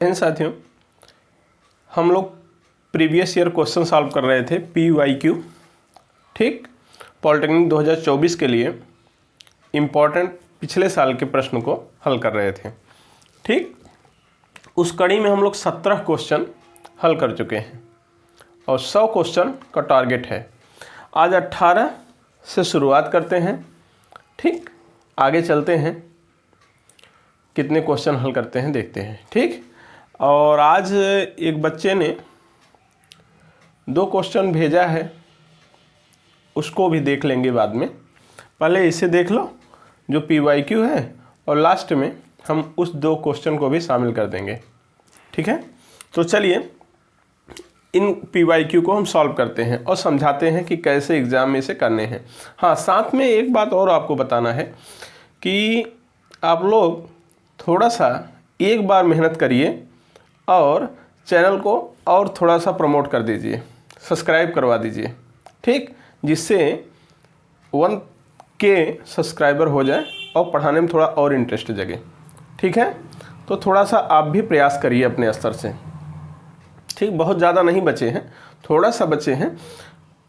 इन साथियों, हम लोग प्रीवियस ईयर क्वेश्चन सॉल्व कर रहे थे PYQ, ठीक, पॉलिटेक्निक 2024 के लिए इम्पॉर्टेंट पिछले साल के प्रश्न को हल कर रहे थे। ठीक, उस कड़ी में हम लोग 17 क्वेश्चन हल कर चुके हैं और 100 क्वेश्चन का टारगेट है। आज 18 से शुरुआत करते हैं। ठीक, आगे चलते हैं, कितने क्वेश्चन हल करते हैं देखते हैं। ठीक, और आज एक बच्चे ने 2 क्वेश्चन भेजा है, उसको भी देख लेंगे बाद में। पहले इसे देख लो जो PYQ है, और लास्ट में हम उस 2 क्वेश्चन को भी शामिल कर देंगे। ठीक है, तो चलिए इन PYQ को हम सॉल्व करते हैं और समझाते हैं कि कैसे एग्ज़ाम में इसे करने हैं। हाँ, साथ में एक बात और आपको बताना है कि आप लोग थोड़ा सा एक बार मेहनत करिए और चैनल को और थोड़ा सा प्रमोट कर दीजिए, सब्सक्राइब करवा दीजिए। ठीक, जिससे 1K सब्सक्राइबर हो जाए और पढ़ाने में थोड़ा और इंटरेस्ट जगे। ठीक है, तो थोड़ा सा आप भी प्रयास करिए अपने स्तर से। ठीक, बहुत ज़्यादा नहीं बचे हैं, थोड़ा सा बचे हैं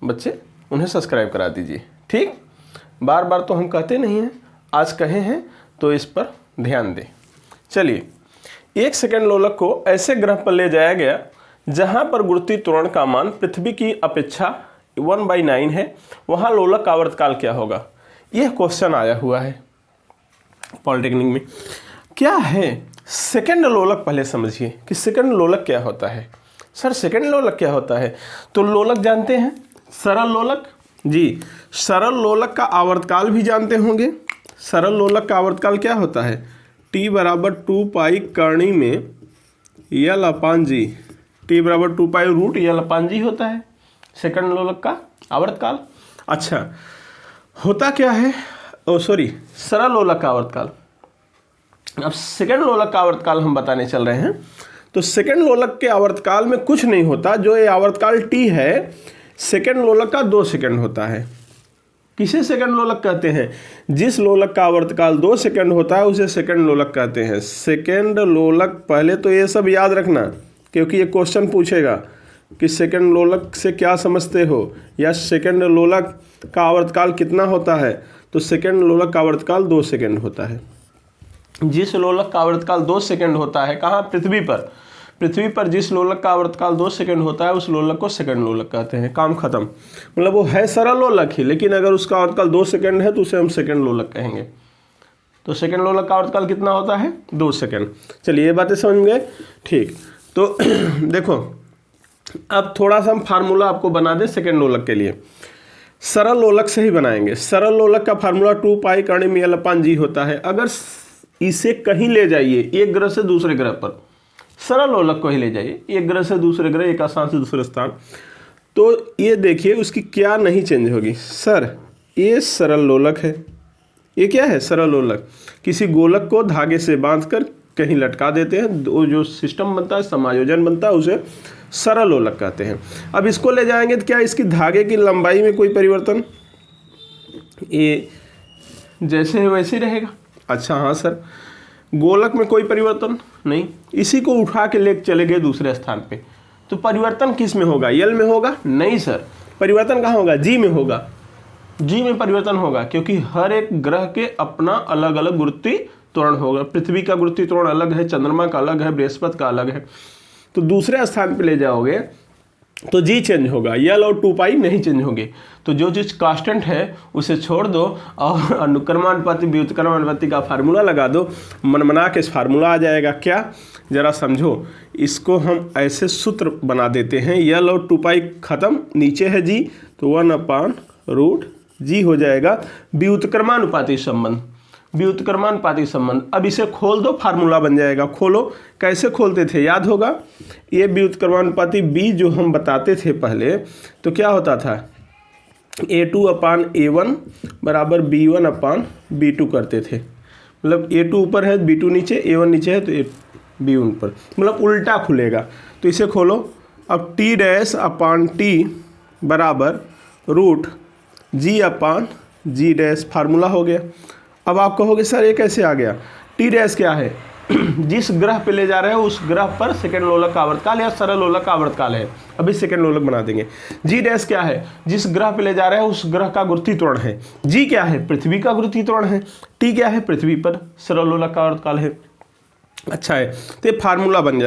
बच्चे, उन्हें सब्सक्राइब करा दीजिए। ठीक, बार बार तो हम कहते नहीं हैं, आज कहे हैं तो इस पर ध्यान दें। चलिए, 1 सेकंड लोलक को ऐसे ग्रह पर ले जाया गया जहां पर गुरुत्वीय त्वरण का मान पृथ्वी की अपेक्षा 1/9 है, वहां लोलक का आवर्तकाल क्या होगा? यह क्वेश्चन आया हुआ है पॉलिटेक्निक में। क्या है सेकंड लोलक? पहले समझिए कि सेकंड लोलक क्या होता है। सर सेकंड लोलक क्या होता है? तो लोलक जानते हैं, सरल लोलक जी, सरल लोलक का आवर्तकाल भी जानते होंगे। सरल लोलक का आवर्तकाल क्या होता है? T बराबर 2 पाई करणी में L/G, T बराबर 2 पाई रूट L/G होता है सेकंड लोलक का आवर्तकाल। अच्छा, होता क्या है? सरल लोलक का आवर्तकाल। अब सेकंड लोलक का आवर्तकाल हम बताने चल रहे हैं। तो सेकंड लोलक के आवर्तकाल में कुछ नहीं होता, जो ये आवर्तकाल T है सेकंड लोलक का 2 सेकंड होता है। किसे सेकंड लोलक कहते हैं? जिस लोलक का आवर्तकाल 2 सेकंड होता है उसे सेकंड लोलक कहते हैं। सेकंड लोलक, पहले तो ये सब याद रखना क्योंकि ये क्वेश्चन पूछेगा कि सेकंड लोलक से क्या समझते हो, या सेकंड लोलक का आवर्तकाल कितना होता है। तो सेकंड लोलक का आवर्तकाल 2 सेकंड होता है। जिस लोलक का आवर्तकाल 2 सेकंड होता है, कहाँ? पृथ्वी पर। पृथ्वी पर जिस लोलक का आवर्तकाल 2 सेकंड होता है उस लोलक को सेकंड लोलक कहते हैं। काम खत्म। मतलब वो है सरल लोलक ही, लेकिन अगर उसका आवर्तकाल 2 सेकंड है तो उसे हम सेकंड लोलक कहेंगे। तो सेकंड लोलक का आवर्तकाल कितना होता है? 2 सेकंड। चलिए, ये बातें समझ गए। ठीक, तो देखो अब थोड़ा सा हम फार्मूला आपको बना दें सेकंड लोलक के लिए। सरल लोलक से ही बनाएंगे। सरल लोलक का फार्मूला 2 पाई करणी में L/G होता है। अगर इसे कहीं ले जाइए, एक ग्रह से दूसरे ग्रह पर, सरल लोलक को ही ले जाइए, एक ग्रह से दूसरे ग्रह, एक स्थान से दूसरे स्थान, तो ये देखिए उसकी क्या नहीं चेंज होगी। सर ये सरल लोलक है। ये क्या है? सरल लोलक। किसी गोलक को धागे से बांधकर कहीं लटका देते हैं, वो जो सिस्टम बनता है, समायोजन बनता है, उसे सरल लोलक कहते हैं। अब इसको ले जाएंगे तो क्या इसकी धागे की लंबाई में कोई परिवर्तन? ये जैसे है वैसे ही रहेगा। अच्छा हाँ सर, गोलक में कोई परिवर्तन नहीं। इसी को उठा के ले चले गए दूसरे स्थान पे, तो परिवर्तन किस में होगा? L में होगा? नहीं सर, परिवर्तन कहाँ होगा? G में होगा। G में परिवर्तन होगा क्योंकि हर एक ग्रह के अपना अलग अलग गुरुत्वीय त्वरण होगा। पृथ्वी का गुरुत्वीय त्वरण अलग है, चंद्रमा का अलग है, बृहस्पति का अलग है। तो दूसरे स्थान पे ले जाओगे तो G चेंज होगा, L और 2 पाई नहीं चेंज होंगे। तो जो चीज़ कांस्टेंट है उसे छोड़ दो और अनुक्रमानुपाती व्युत्क्रमानुपाती का फार्मूला लगा दो, मनमना के फार्मूला आ जाएगा। क्या? जरा समझो, इसको हम ऐसे सूत्र बना देते हैं। L और 2 पाई खत्म, नीचे है G, तो 1/√G हो जाएगा व्युत्क्रमानुपाती संबंध। व्युत्क्रमानुपाती संबंध। अब इसे खोल दो, फार्मूला बन जाएगा। खोलो, कैसे खोलते थे याद होगा? ये व्युत्क्रमानुपाती B जो हम बताते थे पहले, तो क्या होता था? A2/A1 बराबर B1/B2 करते थे। मतलब A2 ऊपर है, B2 नीचे, A1 नीचे है तो B1 ऊपर, मतलब उल्टा खुलेगा। तो इसे खोलो। अब T'/T बराबर √G/G' फार्मूला हो गया। अब आप कहोगे सर ये कैसे आ गया? T' क्या है? जिस ग्रह पे ले जा रहे हो उस ग्रह पर सेकंड लोलक का आवर्तकाल या सरल लोलक का आवर्तकाल है। अभी सेकंड लोलक बना देंगे। जी डैश क्या है? जिस ग्रह पे ले जा रहे हो उस ग्रह का गुरुत्वीय त्वरण है। जी क्या है? पृथ्वी का गुरुत्वीय त्वरण है। टी क्या है? पृथ्वी पर सरल लोलक का आवर्तकाल है। अच्छा है, तो ये फार्मूला बन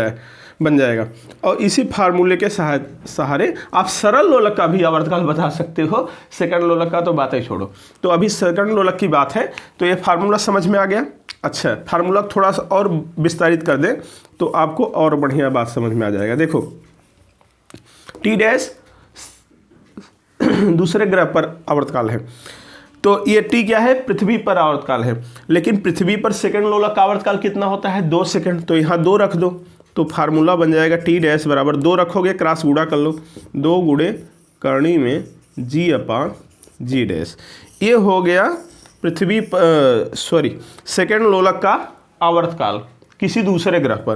जाएगा और इसी फार्मूले के सहारे आप सरल लोलक का भी आवर्तकाल बता सकते हो। सेकंड लोलक का तो बात ही छोड़ो। तो अभी सेकंड लोलक की बात है, तो ये फार्मूला समझ में आ गया। अच्छा, फार्मूला थोड़ा सा और विस्तारित कर दें तो आपको और बढ़िया बात समझ में आ जाएगा। देखो, टी डैश दूसरे ग्रह पर आवर्तकाल है, तो ये टी क्या है? पृथ्वी पर आवर्तकाल है। लेकिन पृथ्वी पर सेकंड लोलक का आवर्तकाल कितना होता है? 2 सेकंड। तो यहाँ 2 रख दो, तो फार्मूला बन जाएगा टी डैश बराबर 2 रखोगे, क्रॉस गुणा कर लो, 2 गुणे करणी में जी अपान जी डैश। ये हो गया पृथ्वी सेकंड लोलक का आवर्तकाल किसी दूसरे ग्रह पर।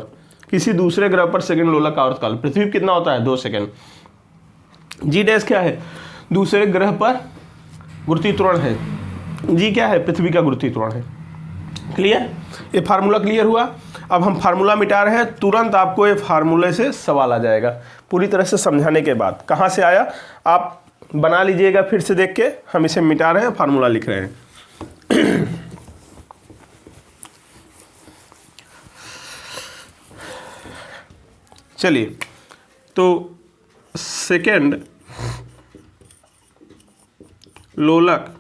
किसी दूसरे ग्रह पर सेकंड लोलक का आवर्तकाल पृथ्वी पर कितना होता है? 2 सेकंड। जी डैश क्या है? दूसरे ग्रह पर गुरुत्वीय त्वरण है। जी क्या है? पृथ्वी का गुरुत्वीय त्वरण है। क्लियर? ये फार्मूला क्लियर हुआ। अब हम फार्मूला मिटा रहे हैं, तुरंत आपको ये फार्मूले से सवाल आ जाएगा पूरी तरह से समझाने के बाद। कहाँ से आया आप बना लीजिएगा फिर से देख के। हम इसे मिटा रहे हैं, फार्मूला लिख रहे हैं। चलिए, तो सेकंड लोलक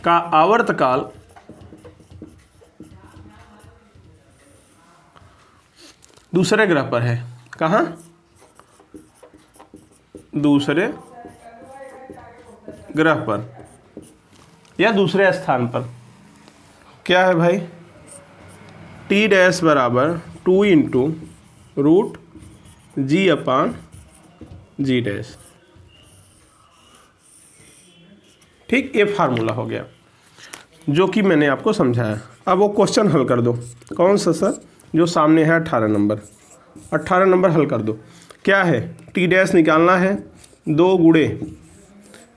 का आवर्तकाल दूसरे ग्रह पर है। कहाँ? दूसरे ग्रह पर या दूसरे स्थान पर। क्या है भाई? टी डैश बराबर 2 इंटू रूट जी अपान जी डैश। ठीक, ये फार्मूला हो गया जो कि मैंने आपको समझाया। अब वो क्वेश्चन हल कर दो। कौन सा सर? जो सामने है 18 नंबर। 18 नंबर हल कर दो। क्या है? टी डैश निकालना है, 2 गुणे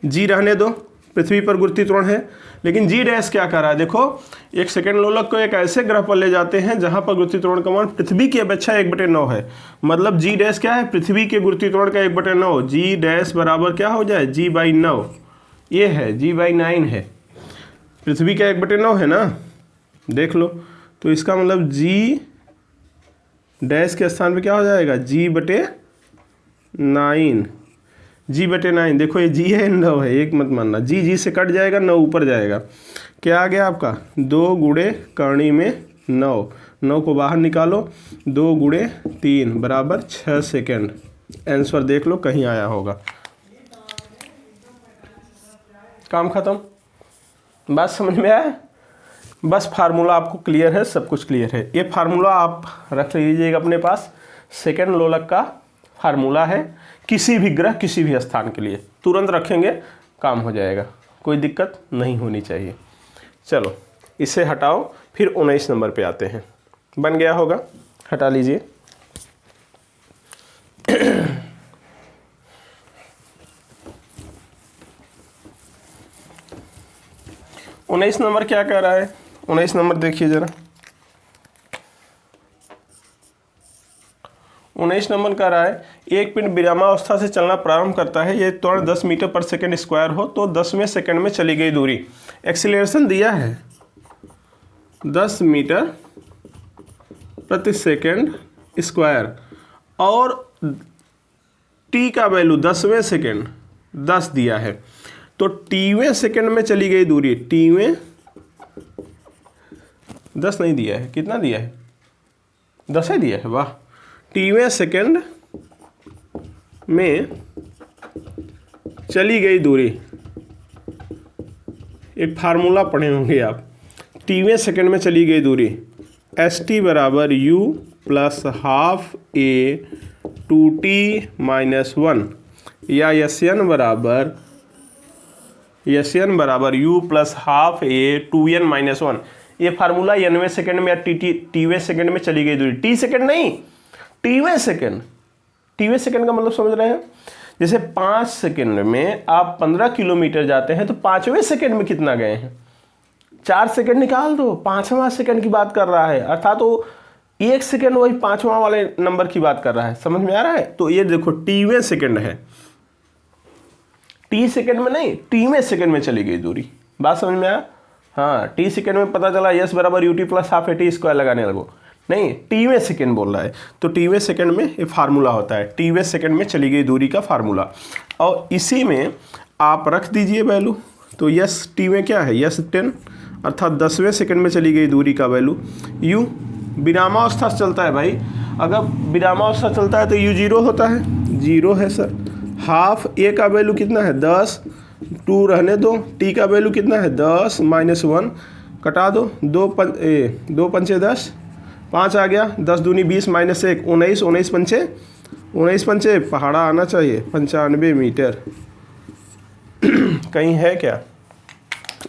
जी रहने दो, पृथ्वी पर गुरुत्वीय त्वरण है। लेकिन जी डैश क्या कर रहा है? देखो, एक सेकंड लोलक को एक ऐसे ग्रह पर ले जाते हैं जहां पर गुरुत्वीय त्वरण का मान पृथ्वी की अपेक्षा 1/9 है। मतलब जी डैश क्या है? पृथ्वी के गुरुत्वीय त्वरण का 1/9। जी डैश बराबर क्या हो जाए? g/9। ये है g/9 है। पृथ्वी का 1/9 है ना, देख लो। तो इसका मतलब जी डैश के स्थान पे क्या हो जाएगा? g/9। g/9 देखो, ये जी है 9 है, एक मत मानना। जी से कट जाएगा, 9 ऊपर जाएगा। क्या आ गया आपका? 2 गुणे करणी में 9। 9 को बाहर निकालो, 2 गुणे 3 बराबर 6 सेकेंड। आंसर देख लो, कहीं आया होगा। काम खत्म। बात समझ में आया? बस फार्मूला आपको क्लियर है, सब कुछ क्लियर है। ये फार्मूला आप रख लीजिएगा अपने पास। सेकंड लोलक का फार्मूला है किसी भी ग्रह किसी भी स्थान के लिए। तुरंत रखेंगे, काम हो जाएगा, कोई दिक्कत नहीं होनी चाहिए। चलो, इसे हटाओ, फिर 19 नंबर पे आते हैं। बन गया होगा, हटा लीजिए। 19 नंबर क्या कह रहा है? 19 नंबर देखिए जरा। 19 नंबर कह रहा है, एक पिंड विरामावस्था से चलना प्रारंभ करता है। ये त्वरण 10 मीटर पर सेकंड स्क्वायर हो तो 10वें सेकंड में चली गई दूरी। एक्सीलरेशन दिया है 10 मीटर प्रति सेकंड स्क्वायर और टी का वैल्यू 10वें सेकंड 10 दिया है। तो टीवें सेकंड में चली गई दूरी, टीवें 10 नहीं दिया है, कितना दिया है? 10 ही दिया है। वाह। टीवें सेकंड में चली गई दूरी, एक फार्मूला पढ़े होंगे आप। टीवें सेकंड में चली गई दूरी एस टी बराबर you plus half A 2t minus 1 या एस एन बराबर you plus half A 2n minus 1। ये फार्मूला एनवें सेकंड में या टीवें सेकंड में चली गई दूरी। टी सेकंड नहीं, टीवें सेकंड। टीवें सेकंड का मतलब समझ रहे हैं? जैसे 5 सेकंड में आप 15 किलोमीटर जाते हैं तो 5वें सेकंड में कितना गए हैं? 4 सेकंड निकाल दो, 5वां सेकंड की बात कर रहा है, अर्थात वो 1 सेकंड वही 5वां वाले नंबर की बात कर रहा है। समझ में आ रहा है? तो ये देखो टीवें सेकंड है, टी सेकंड में नहीं, टीवें सेकंड में चली गई दूरी। बात समझ में आया? हाँ, टी सेकंड में पता चला यस बराबर UT plus half eighty square लगाने लगो, नहीं, टीवें सेकंड बोल रहा है। तो टीवें सेकंड में ये फार्मूला होता है, टीवें सेकंड में चली गई दूरी का फार्मूला, और इसी में आप रख दीजिए वैल्यू। तो यस टीवें क्या है, यस 10, अर्थात 10वें सेकंड में चली गई दूरी का वैल्यू। यू विरामावस्था से चलता है भाई, अगर विरामावस्था चलता है तो यू 0 होता है, 0 है सर। हाफ ए का वैल्यू कितना है 10, 2 रहने दो, टी का वैल्यू कितना है 10 माइनस 1 कटा दो, 2 पंचे 10, 5 आ गया, 10 दूनी 20 माइनस 1 19, 19 पंचे पहाड़ा आना चाहिए 95 मीटर। कहीं है क्या?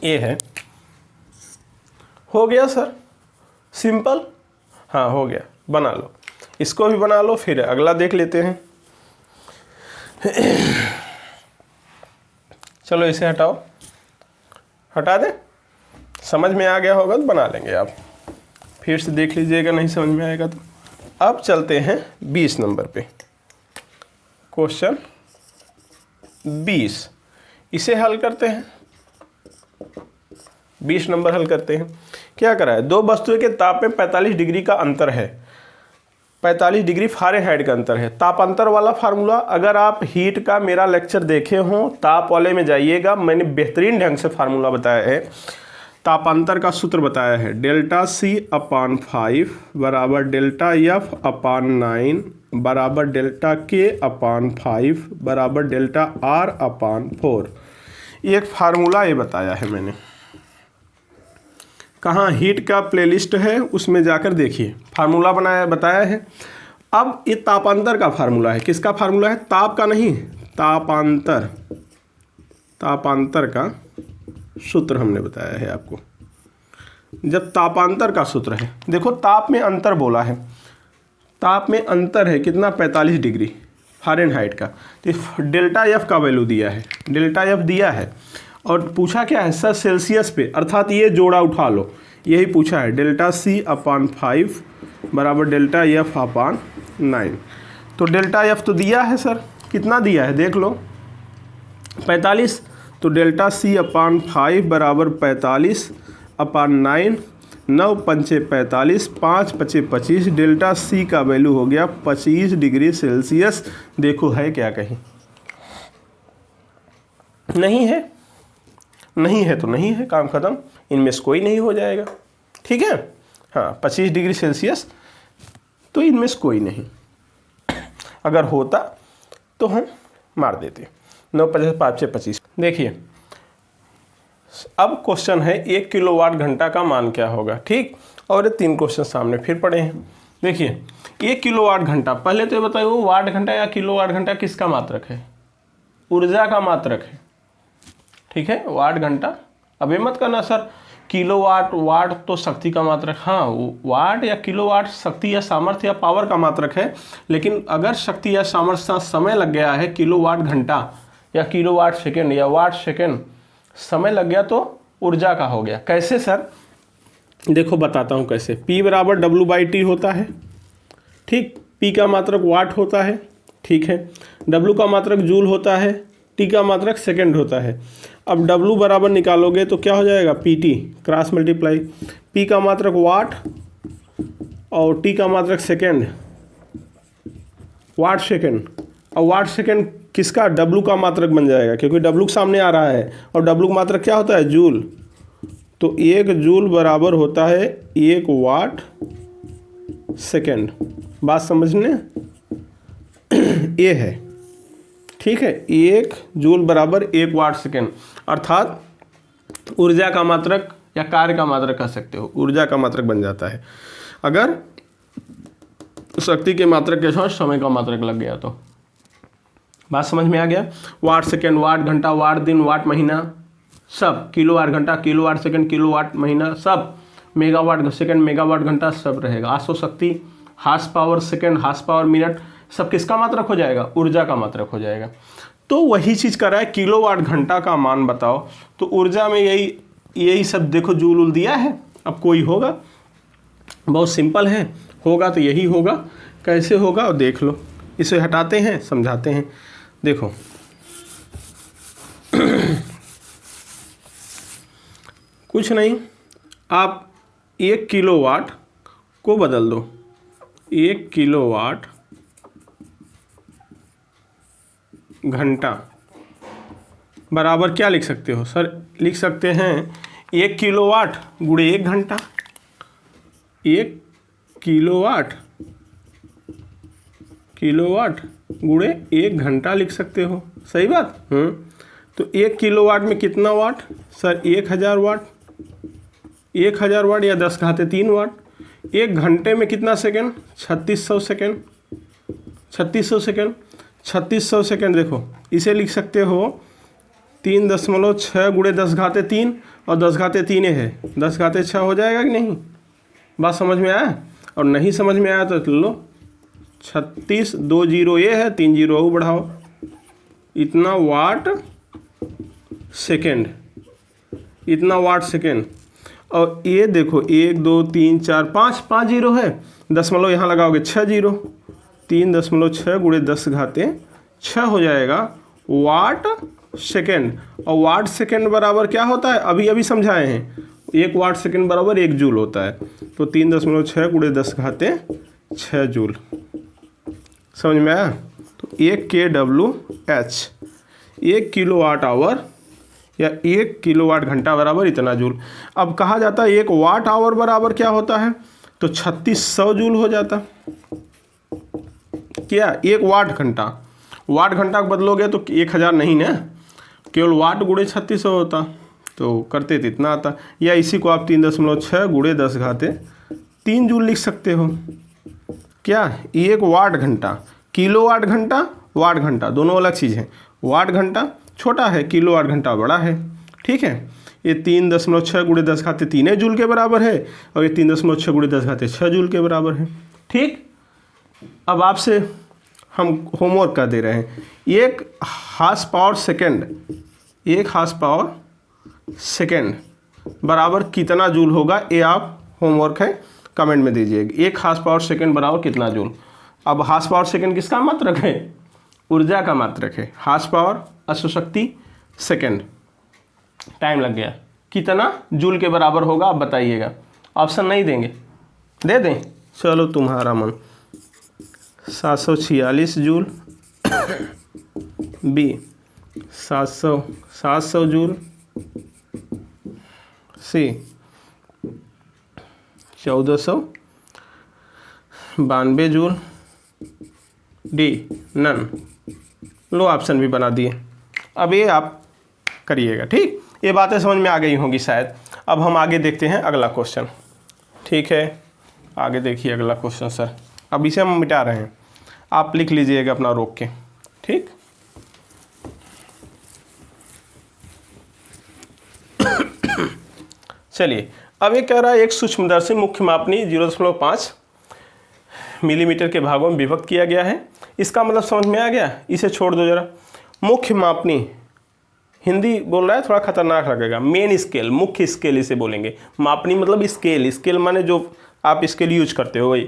ये है, हो गया सर, सिंपल। हाँ हो गया, बना लो, इसको भी बना लो, फिर अगला देख लेते हैं। चलो इसे हटाओ, हटा दें, समझ में आ गया होगा तो बना लेंगे आप, फिर से देख लीजिएगा, नहीं समझ में आएगा तो। अब चलते हैं 20 नंबर पे, क्वेश्चन 20, इसे हल करते हैं। 20 नंबर हल करते हैं। क्या करा है, दो वस्तुओं के ताप में 45 डिग्री का अंतर है, 45 डिग्री फ़ारेनहाइट का अंतर है। तापांतर वाला फार्मूला, अगर आप हीट का मेरा लेक्चर देखे हों, ताप वाले में जाइएगा, मैंने बेहतरीन ढंग से फार्मूला बताया है, तापांतर का सूत्र बताया है, डेल्टा सी अपान 5 बराबर डेल्टा एफ अपान 9 बराबर डेल्टा के अपान 5 बराबर डेल्टा आर अपान 4। एक फार्मूला ये बताया है मैंने, कहाँ हीट का प्लेलिस्ट है उसमें जाकर देखिए, फार्मूला बताया है। अब ये तापांतर का फार्मूला है, किसका फार्मूला है, ताप का नहीं, तापांतर का सूत्र हमने बताया है आपको। जब तापांतर का सूत्र है, देखो ताप में अंतर बोला है, ताप में अंतर है कितना 45 डिग्री फ़ारेनहाइट का, तो डेल्टा एफ का वैल्यू दिया है, डेल्टा एफ दिया है, और पूछा क्या है सर सेल्सियस पे, अर्थात ये जोड़ा उठा लो, यही पूछा है, डेल्टा सी अपान 5 बराबर डेल्टा एफ अपान 9। तो डेल्टा एफ तो दिया है सर, कितना दिया है देख लो 45, तो डेल्टा सी अपान 5 बराबर 45 अपान 9, 9 पंचे 45, 5 पचे 25, डेल्टा सी का वैल्यू हो गया 25 डिग्री सेल्सियस। देखो है क्या कहीं, नहीं है, नहीं है तो नहीं है, काम खत्म, इनमें से कोई नहीं हो जाएगा, ठीक है। हाँ 25 डिग्री सेल्सियस, तो इनमें से कोई नहीं, अगर होता तो हम मार देते, 9 50 5 से 25। देखिए अब क्वेश्चन है 1 किलोवाट घंटा का मान क्या होगा, ठीक, और ये 3 क्वेश्चन सामने फिर पड़े हैं। देखिए 1 किलोवाट घंटा, पहले तो ये बताइए वो वाट घंटा या किलोवाट घंटा किसका मात्रक है, ऊर्जा का मात्रक है, ठीक है। वाट घंटा, अब ये मत करना सर किलोवाट, वाट तो शक्ति का मात्रक, हाँ वाट या किलोवाट शक्ति या सामर्थ्य या पावर का मात्रक है, लेकिन अगर शक्ति या सामर्थ्य समय लग गया है, किलोवाट घंटा या किलोवाट सेकेंड या वाट सेकेंड समय लग गया तो ऊर्जा का हो गया। कैसे सर, देखो बताता हूँ कैसे। P बराबर W/T होता है, ठीक, P का मात्रक वाट होता है, ठीक है, W का मात्रक जूल होता है, T का मात्रक सेकंड होता है। अब W बराबर निकालोगे तो क्या हो जाएगा, PT क्रॉस मल्टीप्लाई, P का मात्रक वाट और T का मात्रक सेकंड, वाट सेकंड, और वाट सेकंड किसका, W का मात्रक बन जाएगा, क्योंकि W सामने आ रहा है, और W का मात्रक क्या होता है, जूल, तो 1 जूल बराबर होता है 1 वाट सेकंड। बात समझने ये है, ठीक है, 1 जूल बराबर 1 वाट सेकेंड, अर्थात ऊर्जा का मात्रक या कार्य का मात्रक कह सकते हो, ऊर्जा का मात्रक बन जाता है अगर शक्ति के मात्रक के साथ समय का मात्रक लग गया तो। बात समझ में आ गया। वाट सेकेंड, वाट घंटा, वाट दिन, वाट महीना, सब, किलो वाट घंटा, kilowatt second, kilowatt महीना, सब, मेगावाट सेकेंड, मेगावाट घंटा, सब रहेगा। आसो शक्ति, horsepower second, horsepower minute, सब किसका मात्रक हो जाएगा, ऊर्जा का मात्रक हो जाएगा। तो वही चीज़ कर रहा है, किलोवाट घंटा का मान बताओ, तो ऊर्जा में यही यही सब देखो जूल उल दिया है। अब कोई होगा, बहुत सिंपल है, होगा तो यही होगा। कैसे होगा और देख लो। इसे हटाते हैं, समझाते हैं। देखो कुछ नहीं, आप 1 किलोवाट को बदल दो। 1 किलोवाट घंटा बराबर क्या लिख सकते हो सर? लिख सकते हैं 1 किलोवाट गुणे 1 घंटा। 1 किलोवाट गुणे 1 घंटा लिख सकते हो। सही बात। तो 1 किलोवाट में कितना वाट सर? 1000 वाट। 1000 वाट या 10 घाते 3 वाट। 1 घंटे में कितना सेकेंड? 3600 सेकेंड। 3600 सेकेंड। 3600 सेकेंड देखो, इसे लिख सकते हो 3.6 गुणे 10 घाते 3, और 10 घाते 3 है, 10 घाते 6 हो जाएगा कि नहीं? बात समझ में आया? और नहीं समझ में आया तो लो 36, 2 जीरो ये है, 3 जीरो वो बढ़ाओ, इतना वाट सेकेंड, इतना वाट सेकेंड। और ये देखो 1 2 3 4 5 जीरो है, दशमलव यहाँ लगाओगे 6 जीरो, 3.6 गुणे 10 घाते 6 हो जाएगा वाट सेकेंड। और वाट सेकेंड बराबर क्या होता है? अभी अभी समझाए हैं, 1 वाट सेकेंड बराबर 1 जूल होता है। तो 3.6 गुणे 10 घाते 6 जूल। समझ में आया? तो 1 kWh 1 किलोवाट आवर या 1 किलोवाट घंटा बराबर इतना जूल। अब कहा जाता है 1 वाट आवर बराबर क्या होता है? तो 3600 जूल हो जाता। क्या 1 वाट घंटा, वाट घंटा को बदलोगे तो 1000 नहीं ना, केवल वाट गुणे 3600 होता, तो करते तो इतना आता। या इसी को आप 3.6 गुणे 10 घाते 3 जूल लिख सकते हो। क्या 1 वाट घंटा, किलोवाट घंटा, वाट घंटा दोनों अलग चीज़ है। वाट घंटा छोटा है, किलोवाट घंटा बड़ा है। ठीक है, ये 3.6 गुणे 10 घाते 3 जूल के बराबर है, और ये 3.6 गुणे 10 घाते 6 जूल के बराबर है। ठीक, अब आपसे हम होमवर्क कर दे रहे हैं। 1 horsepower second, 1 horsepower second बराबर कितना जूल होगा? ये आप होमवर्क है, कमेंट में दीजिएगा। 1 हार्स पावर सेकेंड बराबर कितना जूल? अब हार्स पावर सेकेंड किसका मात्रक है? ऊर्जा का मात्रक है। हार्स पावर अश्वशक्ति सेकेंड, टाइम लग गया, कितना जूल के बराबर होगा आप बताइएगा। ऑप्शन नहीं देंगे, दे दें? चलो तुम्हारा मन। 746 जूल, बी 700 जूल, सी 1492 जूल, डी नन। लो ऑप्शन भी बना दिए। अब ये आप करिएगा। ठीक, ये बातें समझ में आ गई होंगी शायद। अब हम आगे देखते हैं अगला क्वेश्चन। ठीक है, आगे देखिए अगला क्वेश्चन सर। अब इसे हम मिटा रहे हैं, आप लिख लीजिएगा अपना रोक के। ठीक, चलिए अब ये कह रहा है एक सूक्ष्मदर्शी मुख्य मापनी 0.5 मिलीमीटर के भागों में विभक्त किया गया है। इसका मतलब समझ में आ गया? इसे छोड़ दो जरा। मुख्य मापनी, हिंदी बोल रहा है थोड़ा खतरनाक लगेगा। मेन स्केल, मुख्य स्केल इसे बोलेंगे। मापनी मतलब स्केल, स्केल माने जो आप स्केल यूज करते हो वही।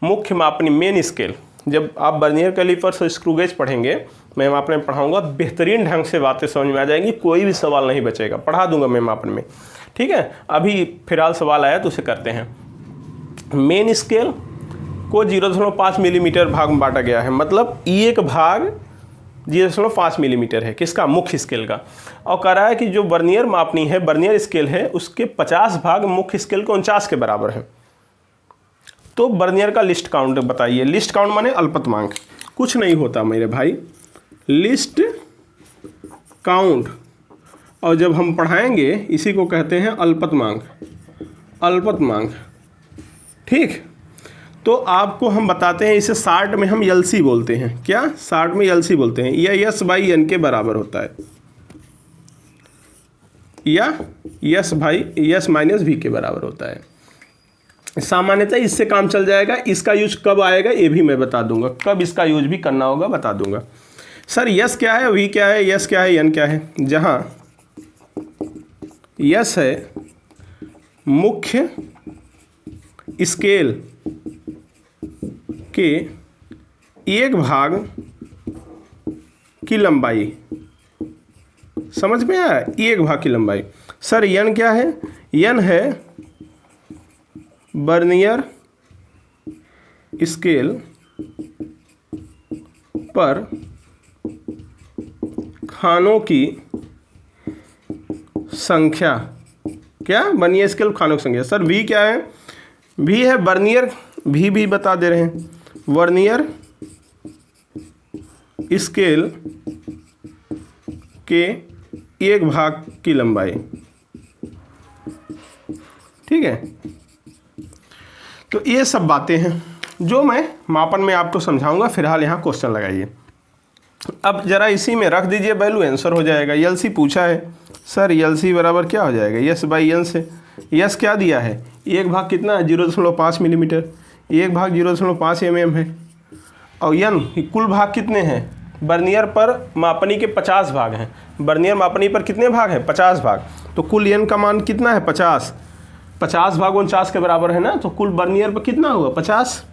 मुख्य मापनी मेन स्केल। जब आप बर्नियर कैलिपर्स और स्क्रू गेज पढ़ेंगे, मैं मापने में पढ़ाऊंगा, बेहतरीन ढंग से बातें समझ में आ जाएंगी, कोई भी सवाल नहीं बचेगा, पढ़ा दूंगा मैं मापने में। ठीक है, अभी फिलहाल सवाल आया तो उसे करते हैं। मेन स्केल को 0.5 मिलीमीटर भाग में बांटा गया है, मतलब एक भाग 0.5 मिलीमीटर है किसका? मुख्य स्केल का। और कह रहा है कि जो बर्नियर मापनी है, बर्नियर स्केल है, उसके 50 भाग मुख्य स्केल के 49 के बराबर है। तो बर्नियर का लिस्ट काउंट बताइए। लिस्ट काउंट माने अल्पतमांक। कुछ नहीं होता मेरे भाई, लिस्ट काउंट, और जब हम पढ़ाएंगे इसी को कहते हैं अल्पतमांक। अल्पतमांक, ठीक। तो आपको हम बताते हैं, इसे शार्ट में हम एलसी बोलते हैं। क्या शार्ट में एलसी बोलते हैं? यह यस बाई एन के बराबर होता है, या यस भाई यस माइनस वी के बराबर होता है। सामान्यतः इससे काम चल जाएगा। इसका यूज कब आएगा ये भी मैं बता दूंगा, कब इसका यूज भी करना होगा बता दूंगा। सर यस क्या है, वी क्या है, यस क्या है, एन क्या है? जहां यस है मुख्य स्केल के एक भाग की लंबाई। समझ में आया? एक भाग की लंबाई। सर यन क्या है? यन है वर्नियर स्केल पर खानों की संख्या। क्या? वर्नियर स्केल खानों की संख्या। सर वी क्या है? वी है वर्नियर, भी बता दे रहे हैं, वर्नियर स्केल के एक भाग की लंबाई। ठीक है, तो ये सब बातें हैं जो मैं मापन में आपको समझाऊंगा। फिलहाल यहाँ क्वेश्चन लगाइए। अब जरा इसी में रख दीजिए वैल्यू, आंसर हो जाएगा। एलसी पूछा है सर, एलसी बराबर क्या हो जाएगा? यस बाई एन से। यस क्या दिया है? एक भाग कितना है? 0.5 मिलीमीटर। एक भाग 0.5 mm है। और यन कुल भाग कितने हैं? वर्नियर पर मापनी के 50 भाग हैं। वर्नियर मापनी पर कितने भाग हैं? 50 भाग। तो कुल यन का मान कितना है? 50। 50 भाग 49 के बराबर है ना, तो कुल वर्नियर पर कितना हुआ? 50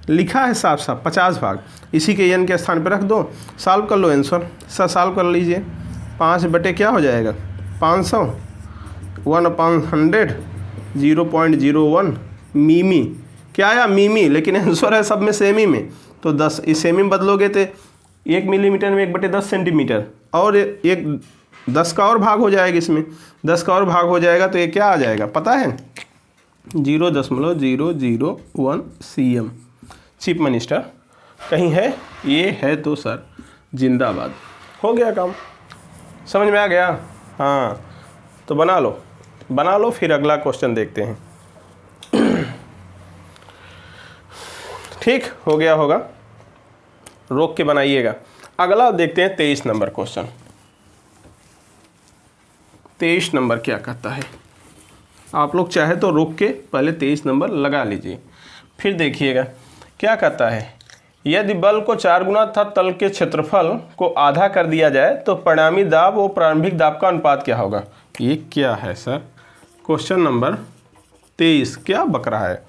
लिखा है साफ साफ, 50 भाग। इसी के यन के स्थान पर रख दो, सॉल्व कर लो आंसर। सर सॉल्व कर लीजिए। 5 बटे क्या हो जाएगा? 500, 1/100, 0.01 मीमी। क्या आया? मीमी, लेकिन आंसर है सब में सेमी में, तो 10। इस सेमी में बदलोगे तो 1 मिलीमीटर में 1/10 सेंटीमीटर, और एक 10 का और भाग हो जाएगा इसमें। 10 का और भाग हो जाएगा तो ये क्या आ जाएगा पता है? 0.001 cm। चीफ मिनिस्टर कहीं है? ये है तो सर जिंदाबाद। हो गया काम, समझ में आ गया? हाँ, तो बना लो, फिर अगला क्वेश्चन देखते हैं। ठीक हो गया होगा, रोक के बनाइएगा। अगला देखते हैं 23 नंबर क्वेश्चन। 23 नंबर क्या कहता है? आप लोग चाहे तो रोक के पहले 23 नंबर लगा लीजिए, फिर देखिएगा क्या कहता है। यदि बल को 4 गुना तथा तल के क्षेत्रफल को आधा कर दिया जाए तो परिणामी दाब और प्रारंभिक दाब का अनुपात क्या होगा? ये क्या है सर? क्वेश्चन नंबर 23 क्या बक रहा है?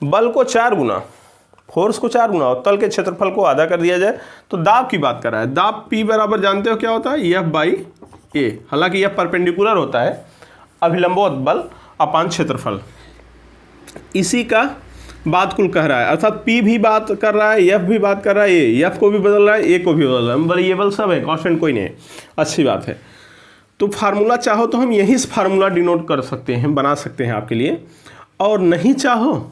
बल को 4 गुना, फोर्स को 4 गुना और तल के क्षेत्रफल को आधा कर दिया जाए तो दाब की बात कर रहा है। दाब P बराबर जानते हो क्या होता है? F/A। हालांकि यह परपेंडिकुलर होता है, अभिलंबोत बल अपान क्षेत्रफल। इसी का बात कुल कह रहा है, अर्थात P भी बात कर रहा है, F भी बात कर रहा है, F को भी बदल रहा है, A को भी बदल रहा है। वेरिएबल सब है, कांस्टेंट कोई नहीं है। अच्छी बात है। तो फार्मूला चाहो तो हम यही से फार्मूला डिनोट कर सकते हैं, बना सकते हैं आपके लिए, और नहीं चाहो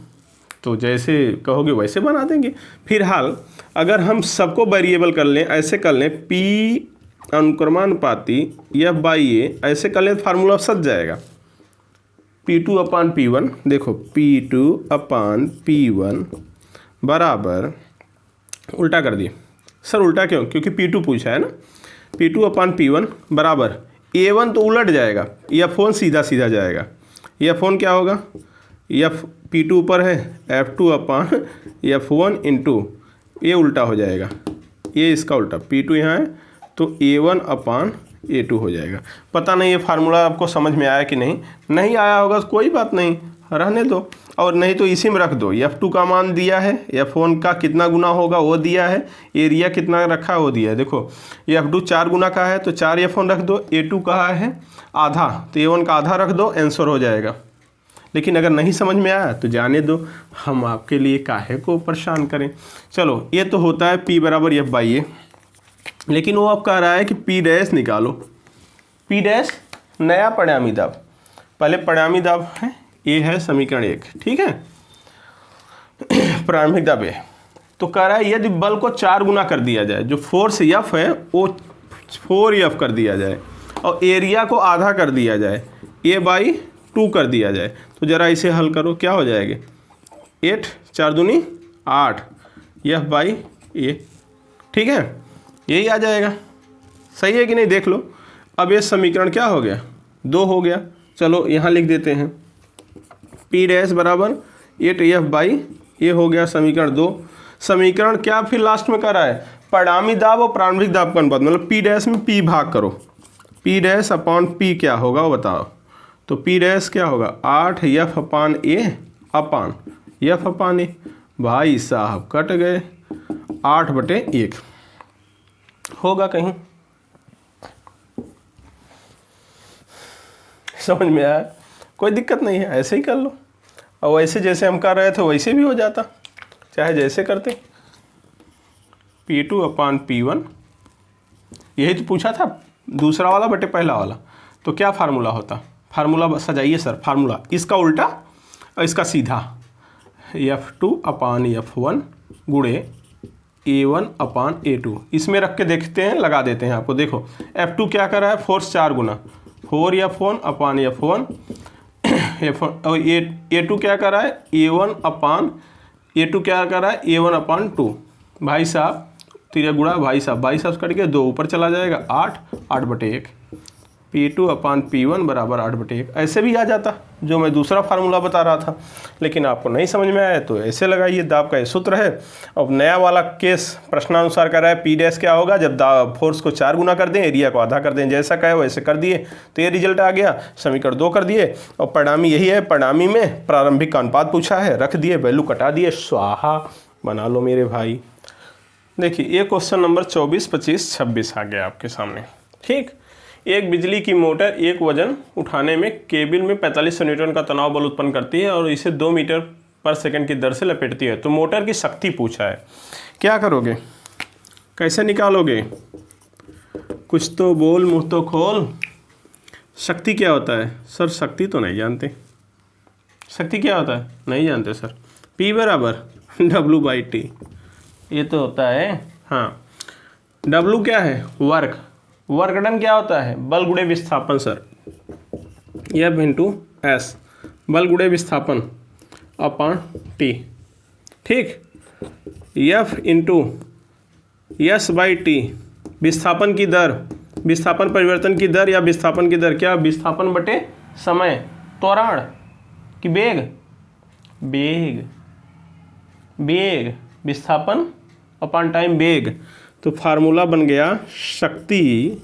तो जैसे कहोगे वैसे बना देंगे। फिलहाल अगर हम सबको वेरिएबल कर लें, ऐसे कर लें, P अनुक्रमानुपाती F/A ऐसे कर लें तो फार्मूला सज जाएगा। P2/P1, देखो P2/P1 बराबर, उल्टा कर दिए सर। उल्टा क्यों? क्योंकि P2 पूछा है ना। P2/P1 बराबर A1 तो उलट जाएगा, F1 सीधा सीधा जाएगा। F1 क्या होगा? P2 ऊपर है, F2/F1 इंटू, ये उल्टा हो जाएगा, ये इसका उल्टा। P2 यहाँ है तो A1/A2 हो जाएगा। पता नहीं ये फार्मूला आपको समझ में आया कि नहीं आया होगा तो कोई बात नहीं, रहने दो, और नहीं तो इसी में रख दो। F2 का मान दिया है, F1 का कितना गुना होगा वो दिया है, एरिया कितना रखा है वो दिया है। देखो F2 4 गुना का है तो 4 F1 रख दो, A2 कहा है आधा तो A1 का आधा रख दो, आंसर हो जाएगा। लेकिन अगर नहीं समझ में आया तो जाने दो, हम आपके लिए काहे को परेशान करें। चलो, ये तो होता है P बराबर F/A, लेकिन वो अब कह रहा है कि P डैश निकालो। P डैश नया परिणामी दाब, पहले परिणामी दाब है, ये है समीकरण 1, ठीक है। प्रारंभिक दाब है, तो कह रहा है यदि बल को 4 गुना कर दिया जाए, जो फोर्स F है वो 4F कर दिया जाए, और एरिया को आधा कर दिया जाए, A/2 कर दिया जाए, तो ज़रा इसे हल करो, क्या हो जाएगा? 8 4 दूनी 8 F/A, ठीक है, यही आ जाएगा। सही है कि नहीं? देख लो, अब ये समीकरण क्या हो गया? 2 हो गया। चलो यहाँ लिख देते हैं, P डैश बराबर 8F/A हो गया समीकरण 2। समीकरण क्या फिर लास्ट में कर रहा है? परिणामी दाब और प्रारंभिक दाब का अनुपात, मतलब P डैश में P भाग करो, P डैश अपॉन P क्या होगा वो बताओ। तो पी डैश क्या होगा 8 एफ अपान ए। भाई साहब कट गए, 8/1 होगा कहीं। समझ में आया? कोई दिक्कत नहीं है, ऐसे ही कर लो। और वैसे जैसे हम कर रहे थे वैसे भी हो जाता, चाहे जैसे करते। P2 अपान P1, यही तो पूछा था, दूसरा वाला बटे पहला वाला। तो क्या फार्मूला होता? Formula सजाइए sir. फार्मूला इसका उल्टा और इसका सीधा, F2 अपान F1 गुणे A1 अपान A2। इसमें रख के देखते हैं, लगा देते हैं आपको। देखो F2 क्या कर रहा है, फोर्स 4 गुना 4F1 अपान F1 और A2 क्या कर रहा है, A2 क्या कर रहा है, A1 अपान 2। भाई साहब तीन गुणा भाई साहब कट के 2 ऊपर चला जाएगा, 8/1। P2 अपान P1 बराबर 8/1। ऐसे भी आ जाता जो मैं दूसरा फार्मूला बता रहा था, लेकिन आपको नहीं समझ में आया तो ऐसे लगाइए। दाब का ये सूत्र है। अब नया वाला केस प्रश्नानुसार कर रहा है, P डैश क्या होगा जब फोर्स को 4 गुना कर दें, एरिया को आधा कर दें। जैसा कहे वैसे कर दिए तो ये रिजल्ट आ गया। समीकरण 2 कर दिए और परिणामी यही है। परिणामी में प्रारंभिक का अनुपात पूछा है, रख दिए, वैल्यू कटा दिए, स्वाहा बना लो मेरे भाई। देखिए ये क्वेश्चन नंबर 24, 25, 26 आ गया आपके सामने। ठीक, एक बिजली की मोटर एक वजन उठाने में केबिल में 4500 न्यूटन का तनाव बल उत्पन्न करती है और इसे 2 मीटर पर सेकंड की दर से लपेटती है। तो मोटर की शक्ति पूछा है, क्या करोगे, कैसे निकालोगे? कुछ तो बोल, मुंह तो खोल। शक्ति क्या होता है सर? शक्ति तो नहीं जानते। शक्ति क्या होता है? नहीं जानते सर। P बराबर W/T, ये तो होता है। हाँ, W क्या है? वर्क। वर्क डन क्या होता है? बल गुणे विस्थापन सर। F इंटू एस, बल गुणे विस्थापन अपान T। ठीक, F इंटू S/T, विस्थापन की दर, विस्थापन परिवर्तन की दर या विस्थापन की दर क्या? विस्थापन बटे समय, त्वरण कि वेग? वेग, विस्थापन अपान टाइम, वेग। तो फार्मूला बन गया शक्ति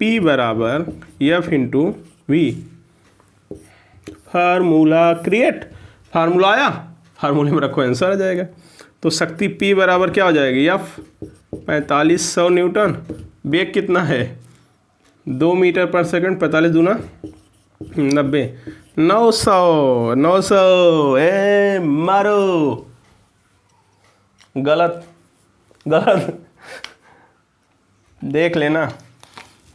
P बराबर F into V। Formula create, formula आया, फार्मूले में रखो, आंसर आ जाएगा। तो शक्ति P बराबर क्या हो जाएगी? F 4500 Newton. वेग कितना है? 2 मीटर पर सेकंड। 45 दूना 90, 900। ए मारो, गलत देख लेना।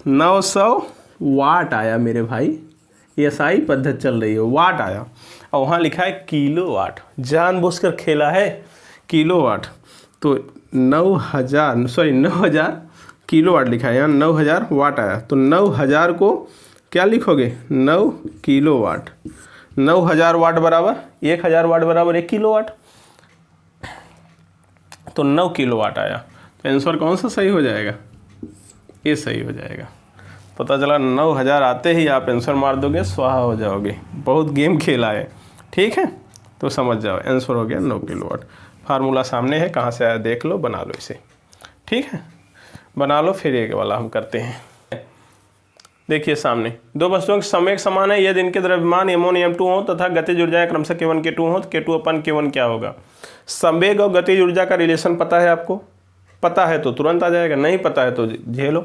900 वाट आया मेरे भाई। SI पद्धति चल रही है, वाट आया और वहाँ लिखा है किलो वाट। जानबूझकर खेला है किलो वाट। तो 9000 किलो वाट लिखा है, यहाँ 9000 वाट आया। तो 9000 को क्या लिखोगे? 9 किलो वाट। 9000 वाट बराबर 1000 वाट बराबर 1 किलो वाट। तो 9 किलो वाट आया। तो आंसर कौन सा सही हो जाएगा? ये सही हो जाएगा। पता चला 9000 आते ही आप आंसर मार दोगे, स्वाहा हो जाओगे। बहुत गेम खेला है, ठीक है? तो समझ जाओ, आंसर हो गया 9 किलो वाट। फार्मूला सामने है, कहाँ से आया देख लो, बना लो इसे। ठीक है, बना लो, फिर एक वाला हम करते हैं। देखिए सामने दो वस्तुओं के संवेग समान है यदि इनके द्रव्यमान m1 m2 हो तथा गतिज ऊर्जाएं क्रमशः k1 k2 हो तो k2 अपन k1 क्या होगा? संवेग और गतिज ऊर्जा का रिलेशन पता है आपको? पता है तो तुरंत आ जाएगा, नहीं पता है तो झेलो।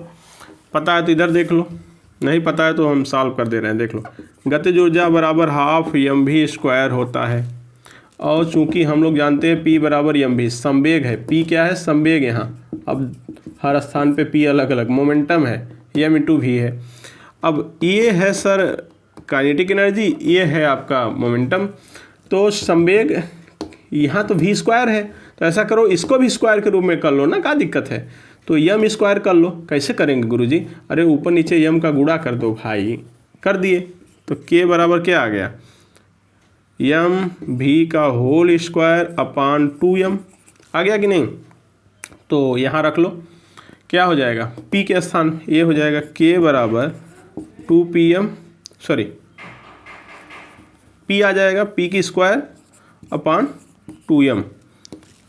पता है तो इधर देख लो, नहीं पता है तो हम सॉल्व कर दे रहे हैं। देख लो, गतिज ऊर्जा बराबर हाफ mv² होता है और चूंकि हम लोग जानते हैं P बराबर mv, संवेग है। P क्या है? संवेग। यहाँ अब हर स्थान पे P अलग अलग, मोमेंटम है, m इंटू v है। अब ये है सर काइनेटिक एनर्जी, ये है आपका मोमेंटम। तो संवेग यहाँ तो v² है, तो ऐसा करो इसको भी स्क्वायर के रूप में कर लो ना, क्या दिक्कत है? तो m² कर लो। कैसे करेंगे गुरुजी? अरे ऊपर नीचे m का गुणा कर दो भाई। कर दिए तो k बराबर क्या आ गया? mv का होल स्क्वायर अपान 2m आ गया कि नहीं? तो यहाँ रख लो, क्या हो जाएगा? p के स्थान ये हो जाएगा k बराबर 2pm, सॉरी p आ जाएगा p की स्क्वायर अपान 2m।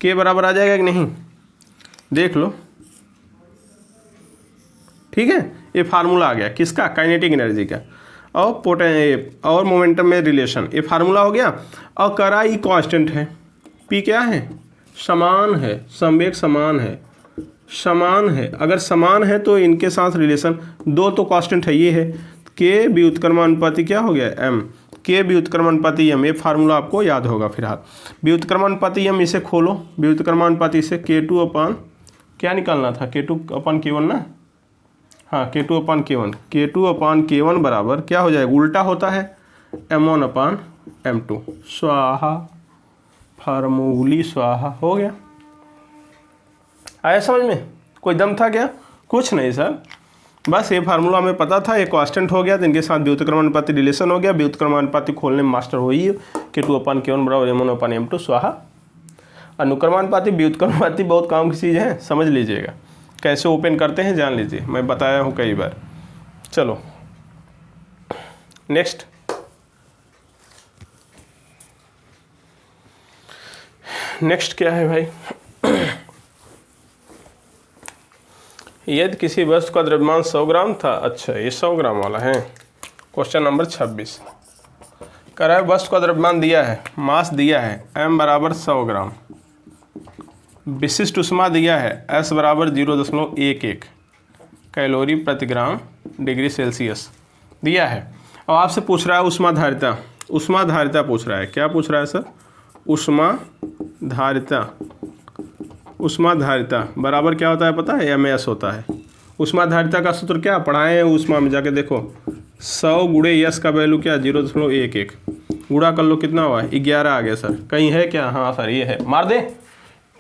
k बराबर आ जाएगा कि नहीं? देख लो, ठीक है? ये फार्मूला आ गया किसका? काइनेटिक एनर्जी का। और मोमेंटम में रिलेशन, ये फार्मूला हो गया। और करा ई कांस्टेंट है, पी क्या है, समान है, संवेग समान है, समान है। अगर समान है तो इनके साथ रिलेशन, दो तो कांस्टेंट है, ये है के व्युत्क्रमानुपाती क्या हो गया एम, के व्युत्क्रमानुपाती एम, ये फार्मूला आपको याद होगा फिलहाल। व्युत्क्रमानुपाती एम इसे खोलो, व्युत्क्रमानुपाती से K2 अपान क्या निकालना था, K2 अपान K1 ना, हाँ K2 अपान K1, K2 अपान K1 बराबर क्या हो जाएगा, उल्टा होता है M1 अपान M2, स्वाहा फार्मूली स्वाहा, हो गया। आया समझ में, कोई दम था क्या, कुछ नहीं सर, बस ये फार्मूला हमें पता था, ये कांस्टेंट हो गया तो इनके साथ व्युत्क्रमानुपाती रिलेशन हो गया। व्युत्क्रमानुपाती खोलने में मास्टर हो ही, K2 अपान K1 बराबर M1 अपान M2 स्वाहा। अनुक्रमानुपाती व्युत्क्रमानुपाती बहुत काम की चीज़ है, समझ लीजिएगा कैसे ओपन करते हैं, जान लीजिए, मैं बताया हूँ कई बार। चलो नेक्स्ट, नेक्स्ट क्या है भाई, यदि किसी वस्तु का द्रव्यमान 100 ग्राम था, अच्छा ये 100 ग्राम वाला है, क्वेश्चन नंबर 26 कह रहा है वस्तु का द्रव्यमान दिया है, मास दिया है m बराबर 100 ग्राम, विशिष्ट उष्मा दिया है S बराबर 0.11 कैलोरी प्रति ग्राम डिग्री सेल्सियस दिया है। और आपसे पूछ रहा है उष्माधारिता, उष्माधारिता पूछ रहा है, क्या पूछ रहा है सर, उष्माधारिता, उष्माधारिता बराबर क्या होता है पता है, MS होता है। उष्माधारिता का सूत्र क्या पढ़ाए हैं, उष्मा में जाके देखो, 100 गुणे यस का वैल्यू क्या 0.11, गुणा कर लो कितना हुआ 11 आ गया सर, कहीं है क्या, हाँ सर ये है, मार दे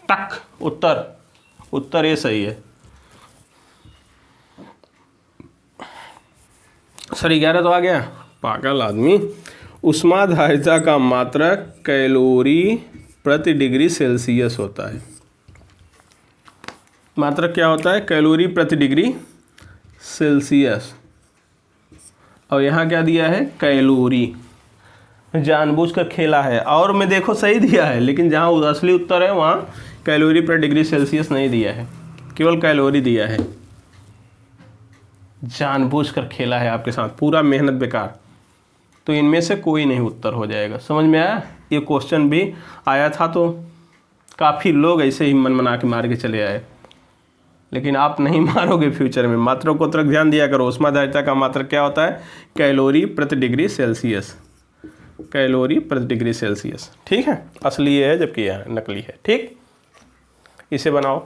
टक, उत्तर, उत्तर ये सही है सर, 11 तो आ गया, पागल आदमी। उष्माधारिता का मात्रक कैलोरी प्रति डिग्री सेल्सियस होता है, मात्रक क्या होता है, कैलोरी प्रति डिग्री सेल्सियस, और यहाँ क्या दिया है, कैलोरी, जानबूझकर खेला है, और मैं देखो सही दिया है, लेकिन जहाँ असली उत्तर है वहाँ कैलोरी पर डिग्री सेल्सियस नहीं दिया है, केवल कैलोरी दिया है, जानबूझकर खेला है आपके साथ, पूरा मेहनत बेकार। तो इनमें से कोई नहीं उत्तर हो जाएगा, समझ में आया। ये क्वेश्चन भी आया था तो काफ़ी लोग ऐसे ही मन मना के मार के चले आए, लेकिन आप नहीं मारोगे फ्यूचर में। मात्रक को तरफ ध्यान दिया करो, उष्माधारिता का मात्रक क्या होता है, कैलोरी प्रति डिग्री सेल्सियस, कैलोरी प्रति डिग्री सेल्सियस, ठीक है। असली ये है जबकि यह नकली है, ठीक। इसे बनाओ,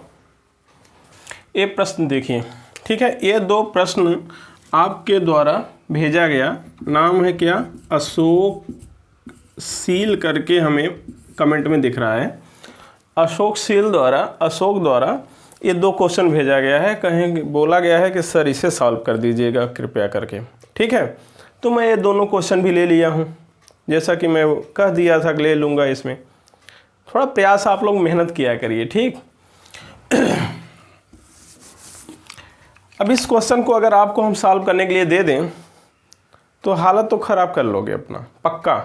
ये प्रश्न देखिए, ठीक है। ये दो प्रश्न आपके द्वारा भेजा गया, नाम है क्या, अशोक सील करके हमें कमेंट में दिख रहा है, अशोक सील द्वारा, अशोक द्वारा ये दो क्वेश्चन भेजा गया है, कहीं बोला गया है कि सर इसे सॉल्व कर दीजिएगा कृपया करके, ठीक है। तो मैं ये दोनों क्वेश्चन भी ले लिया हूँ, जैसा कि मैं कह दिया था कि ले लूँगा। इसमें थोड़ा प्रयास आप लोग मेहनत किया करिए, ठीक। अब इस क्वेश्चन को अगर आपको हम सॉल्व करने के लिए दे दें तो हालत तो ख़राब कर लोगे अपना पक्का,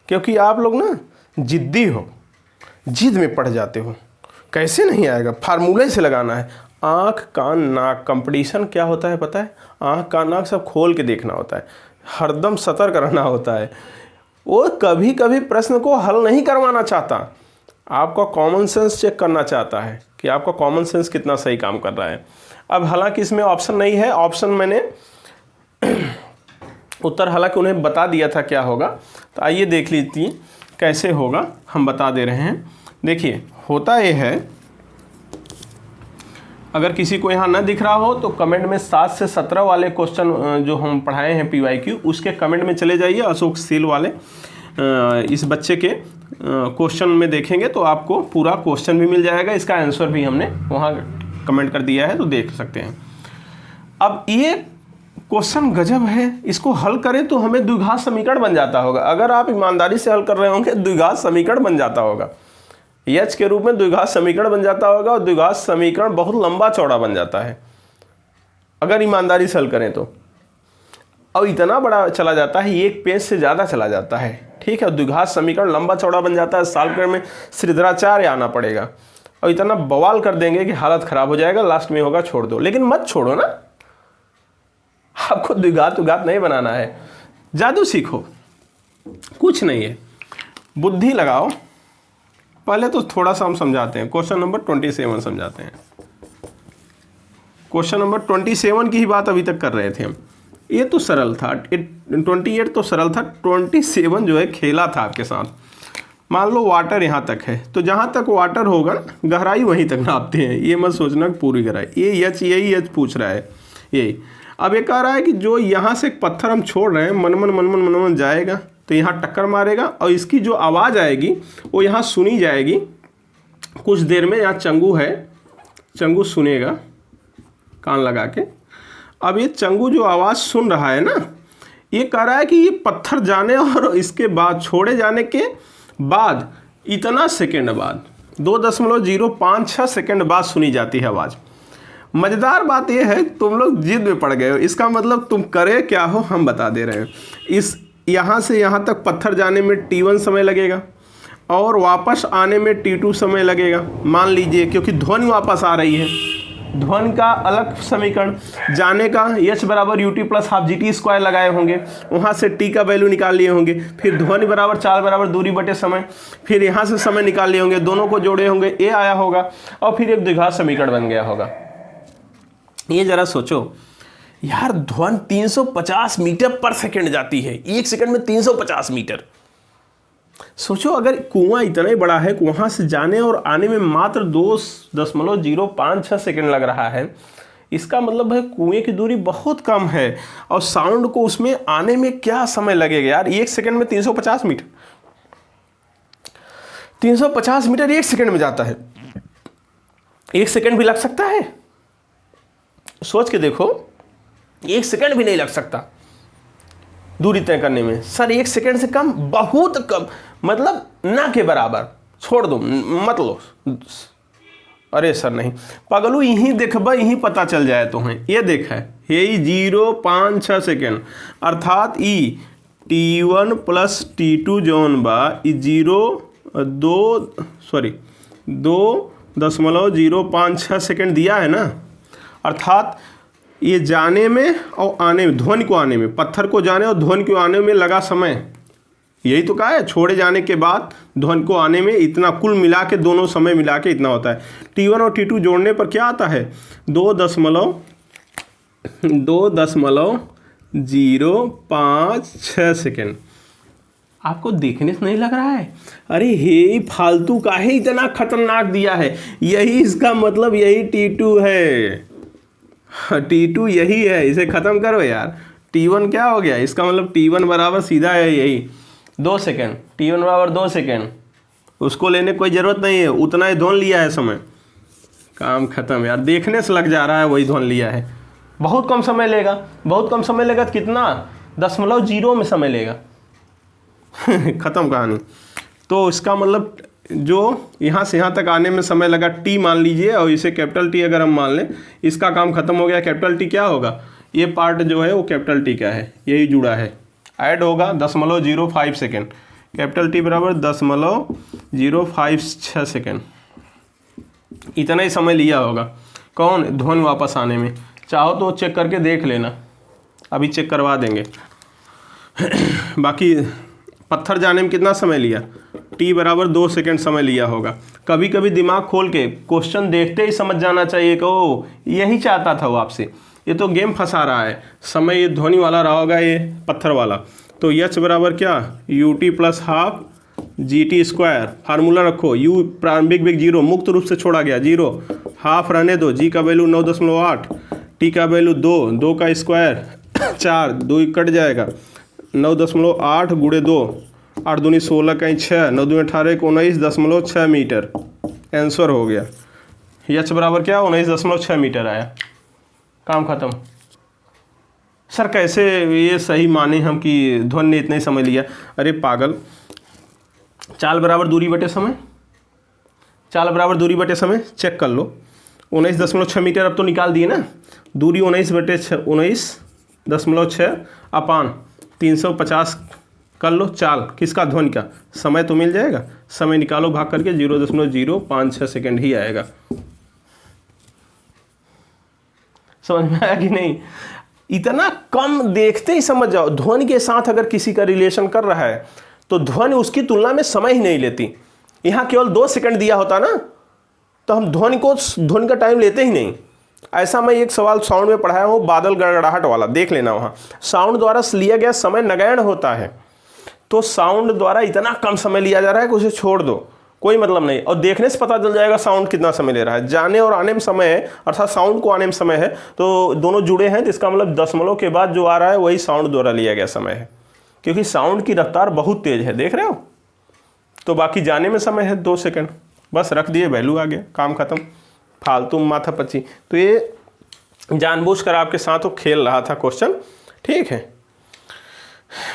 क्योंकि आप लोग ना जिद्दी हो, जिद में पड़ जाते हो। कैसे नहीं आएगा, फार्मूले से लगाना है। आँख कान नाक, कंपटीशन क्या होता है पता है, आँख कान नाक सब खोल के देखना होता है, हरदम सतर्क रहना होता है। वो कभी कभी प्रश्न को हल नहीं करवाना चाहता, आपका कॉमन सेंस चेक करना चाहता है कि आपका कॉमन सेंस कितना सही काम कर रहा है। अब हालांकि इसमें ऑप्शन नहीं है, ऑप्शन मैंने उत्तर हालांकि उन्हें बता दिया था क्या होगा, तो आइए देख लीजिए कैसे होगा, हम बता दे रहे हैं। देखिए होता ये है, अगर किसी को यहाँ ना दिख रहा हो तो कमेंट में 7 से 17 वाले क्वेश्चन जो हम पढ़ाए हैं PYQ, उसके कमेंट में चले जाइए। अशोक सील वाले इस बच्चे के क्वेश्चन में देखेंगे तो आपको पूरा क्वेश्चन भी मिल जाएगा, इसका आंसर भी हमने वहाँ कमेंट कर दिया है, तो देख सकते हैं। अब ये क्वेश्चन गजब है, इसको हल करें तो हमें द्विघात समीकरण बन जाता होगा। अगर आप ईमानदारी से हल कर रहे होंगे द्विघात समीकरण बन जाता होगा, एच के रूप में द्विघात समीकरण बन जाता होगा, और द्विघात समीकरण बहुत लंबा चौड़ा बन जाता है अगर ईमानदारी से हल करें तो, और इतना बड़ा चला जाता है, एक पेज से ज़्यादा चला जाता है, ठीक है। द्विघात समीकरण लंबा चौड़ा बन जाता है, सॉल्व करने में श्रीधराचार्य आना पड़ेगा, और इतना बवाल कर देंगे कि हालत ख़राब हो जाएगा, लास्ट में होगा छोड़ दो। लेकिन मत छोड़ो ना, आपको द्विघात नहीं बनाना है, जादू सीखो, कुछ नहीं है, बुद्धि लगाओ। पहले तो थोड़ा सा हम समझाते हैं, क्वेश्चन नंबर 27 समझाते हैं। क्वेश्चन नंबर 27 की ही बात अभी तक कर रहे थे हम। ये तो सरल था, 28 तो सरल था, 27 जो है खेला था आपके साथ। मान लो वाटर यहाँ तक है, तो जहाँ तक वाटर होगा ना, गहराई वहीं तक नापते हैं, ये मत सोचना पूरी गहराई। ये यही एच पूछ रहा है यही। अब ये कह रहा है कि जो यहाँ से एक पत्थर हम छोड़ रहे हैं, मनमन जाएगा तो यहाँ टक्कर मारेगा, और इसकी जो आवाज़ आएगी वो यहाँ सुनी जाएगी कुछ देर में। यहाँ चंगू है, चंगू सुनेगा कान लगा के। अब ये चंगू जो आवाज़ सुन रहा है ना, ये कह रहा है कि ये पत्थर जाने और इसके बाद छोड़े जाने के बाद इतना सेकेंड बाद 2.056 सेकेंड बाद सुनी जाती है आवाज़। मज़ेदार बात यह है, तुम लोग जिद में पड़ गए हो। इसका मतलब तुम करे क्या हो, हम बता दे रहे हैं। इस यहाँ से यहाँ तक पत्थर जाने में T1 समय लगेगा और वापस आने में T2 समय लगेगा, मान लीजिए, क्योंकि ध्वनि वापस आ रही है। ध्वनि का अलग समीकरण, जाने का H बराबर UT plus half GT square लगाए होंगे, वहाँ से T का वैल्यू निकाल लिए होंगे, फिर ध्वनि बराबर चाल बराबर दूरी बटे समय, फिर यहाँ से समय निकाल लिए होंगे, दोनों को जोड़े होंगे, A आया होगा, और फिर एक द्विघात समीकरण बन गया होगा। ये जरा सोचो यार, ध्वनि 350 मीटर पर सेकेंड जाती है, 1 सेकंड में 350 मीटर। सोचो अगर कुआं इतना ही बड़ा है, वहाँ से जाने और आने में मात्र 2.056 सेकेंड लग रहा है, इसका मतलब है कुएं की दूरी बहुत कम है, और साउंड को उसमें आने में क्या समय लगेगा यार। 1 सेकंड में 350 मीटर, 350 मीटर 1 सेकंड में जाता है, 1 सेकंड भी लग सकता है? सोच के देखो, 1 सेकंड भी नहीं लग सकता दूरी तय करने में। सर 1 सेकंड से कम, बहुत कम, मतलब ना के बराबर, छोड़ दो, मत लो। अरे सर नहीं पगलू, यहीं देखबा, यहीं पता चल जाए तुम्हें। ये देख है, यही 0.56 सेकेंड, अर्थात ई T1 प्लस T2 जौन बा 2.056 सेकेंड दिया है ना। अर्थात ये जाने में और आने में, ध्वनि को आने में, पत्थर को जाने और ध्वनि को आने में लगा समय, यही तो कहा है। छोड़े जाने के बाद ध्वनि को आने में इतना, कुल मिला के दोनों समय मिला के इतना होता है। T1 और T2 जोड़ने पर क्या आता है? 2.056 सेकेंड। आपको देखने से नहीं लग रहा है? अरे हे फालतू का है, इतना खतरनाक दिया है। यही इसका मतलब, यही T2 है, T2 यही है। इसे ख़त्म करो यार। T1 क्या हो गया? इसका मतलब T1 बराबर सीधा है यही 2 सेकेंड। T1 बराबर 2 सेकेंड, उसको लेने कोई ज़रूरत नहीं है, उतना ही ध्वनि लिया है समय। काम ख़त्म यार, देखने से लग जा रहा है वही ध्वनि लिया है। बहुत कम समय लेगा, बहुत कम समय लेगा तो कितना? 0.0 में समय लेगा। ख़त्म कहानी। तो इसका मतलब जो यहाँ से यहाँ तक आने में समय लगा T मान लीजिए, और इसे कैपिटल T अगर हम मान लें, इसका काम खत्म हो गया। कैपिटल T क्या होगा? ये पार्ट जो है वो कैपिटल T क्या है, यही जुड़ा है, ऐड होगा 0.05 सेकेंड। कैपिटल T बराबर 0.056 सेकेंड, इतना ही समय लिया होगा। कौन? ध्वनि वापस आने में। चाहो तो चेक करके देख लेना, अभी चेक करवा देंगे। बाकी पत्थर जाने में कितना समय लिया? T बराबर 2 सेकेंड समय लिया होगा। कभी कभी दिमाग खोल के क्वेश्चन देखते ही समझ जाना चाहिए कि ओ यही चाहता था वो आपसे। ये तो गेम फंसा रहा है। समय ये ध्वनि वाला रहा होगा, ये पत्थर वाला। तो H बराबर क्या? UT plus half GT square. Formula रखो, U प्रारंभिक वेग 0, मुक्त रूप से छोड़ा गया 0, हाफ रहने दो, G का वैल्यू 9.8, T का वैल्यू 2, 2 का स्क्वायर 4, 2 कट जाएगा, 9.8 गुणे 2, 8 दूनी 16 कहीं 6, 9 दूनी 18 को 19.6 मीटर। आंसर हो गया। H बराबर क्या? 19.6 मीटर आया। काम खत्म। सर कैसे ये सही माने हम कि ध्वनि ने इतना ही समय लिया? अरे पागल, चाल बराबर दूरी बटे समय, चाल बराबर दूरी बटे समय, चेक कर लो। 19.6 मीटर अब तो निकाल दिए ना। दूरी 19/6 अपान 350 कर लो। चाल किसका? ध्वनि का। समय तो मिल जाएगा, समय निकालो भाग करके 0.056 सेकेंड ही आएगा। समझ में आया कि नहीं? इतना कम देखते ही समझ जाओ, ध्वनि के साथ अगर किसी का रिलेशन कर रहा है तो ध्वनि उसकी तुलना में समय ही नहीं लेती। यहाँ केवल 2 सेकंड दिया होता ना तो हम ध्वनि का टाइम लेते ही नहीं। ऐसा मैं एक सवाल साउंड में पढ़ाया हूँ, बादल गड़गड़ाहट वाला, देख लेना वहाँ। साउंड द्वारा लिया गया समय नगण्य होता है, तो साउंड द्वारा इतना कम समय लिया जा रहा है कि उसे छोड़ दो, कोई मतलब नहीं। और देखने से पता चल जाएगा साउंड कितना समय ले रहा है। जाने और आने में समय है, अर्थात साउंड को आने में समय है, तो दोनों जुड़े हैं, तो इसका मतलब दशमलव के बाद जो आ रहा है वही साउंड द्वारा लिया गया समय है, क्योंकि साउंड की रफ्तार बहुत तेज है, देख रहे हो। तो बाकी जाने में समय है 2 सेकंड, बस रख दिए, वैल्यू आ गया, काम खत्म, फालतू माथा पच्ची। तो ये जानबूझकर आपके साथ वो खेल रहा था क्वेश्चन, ठीक है।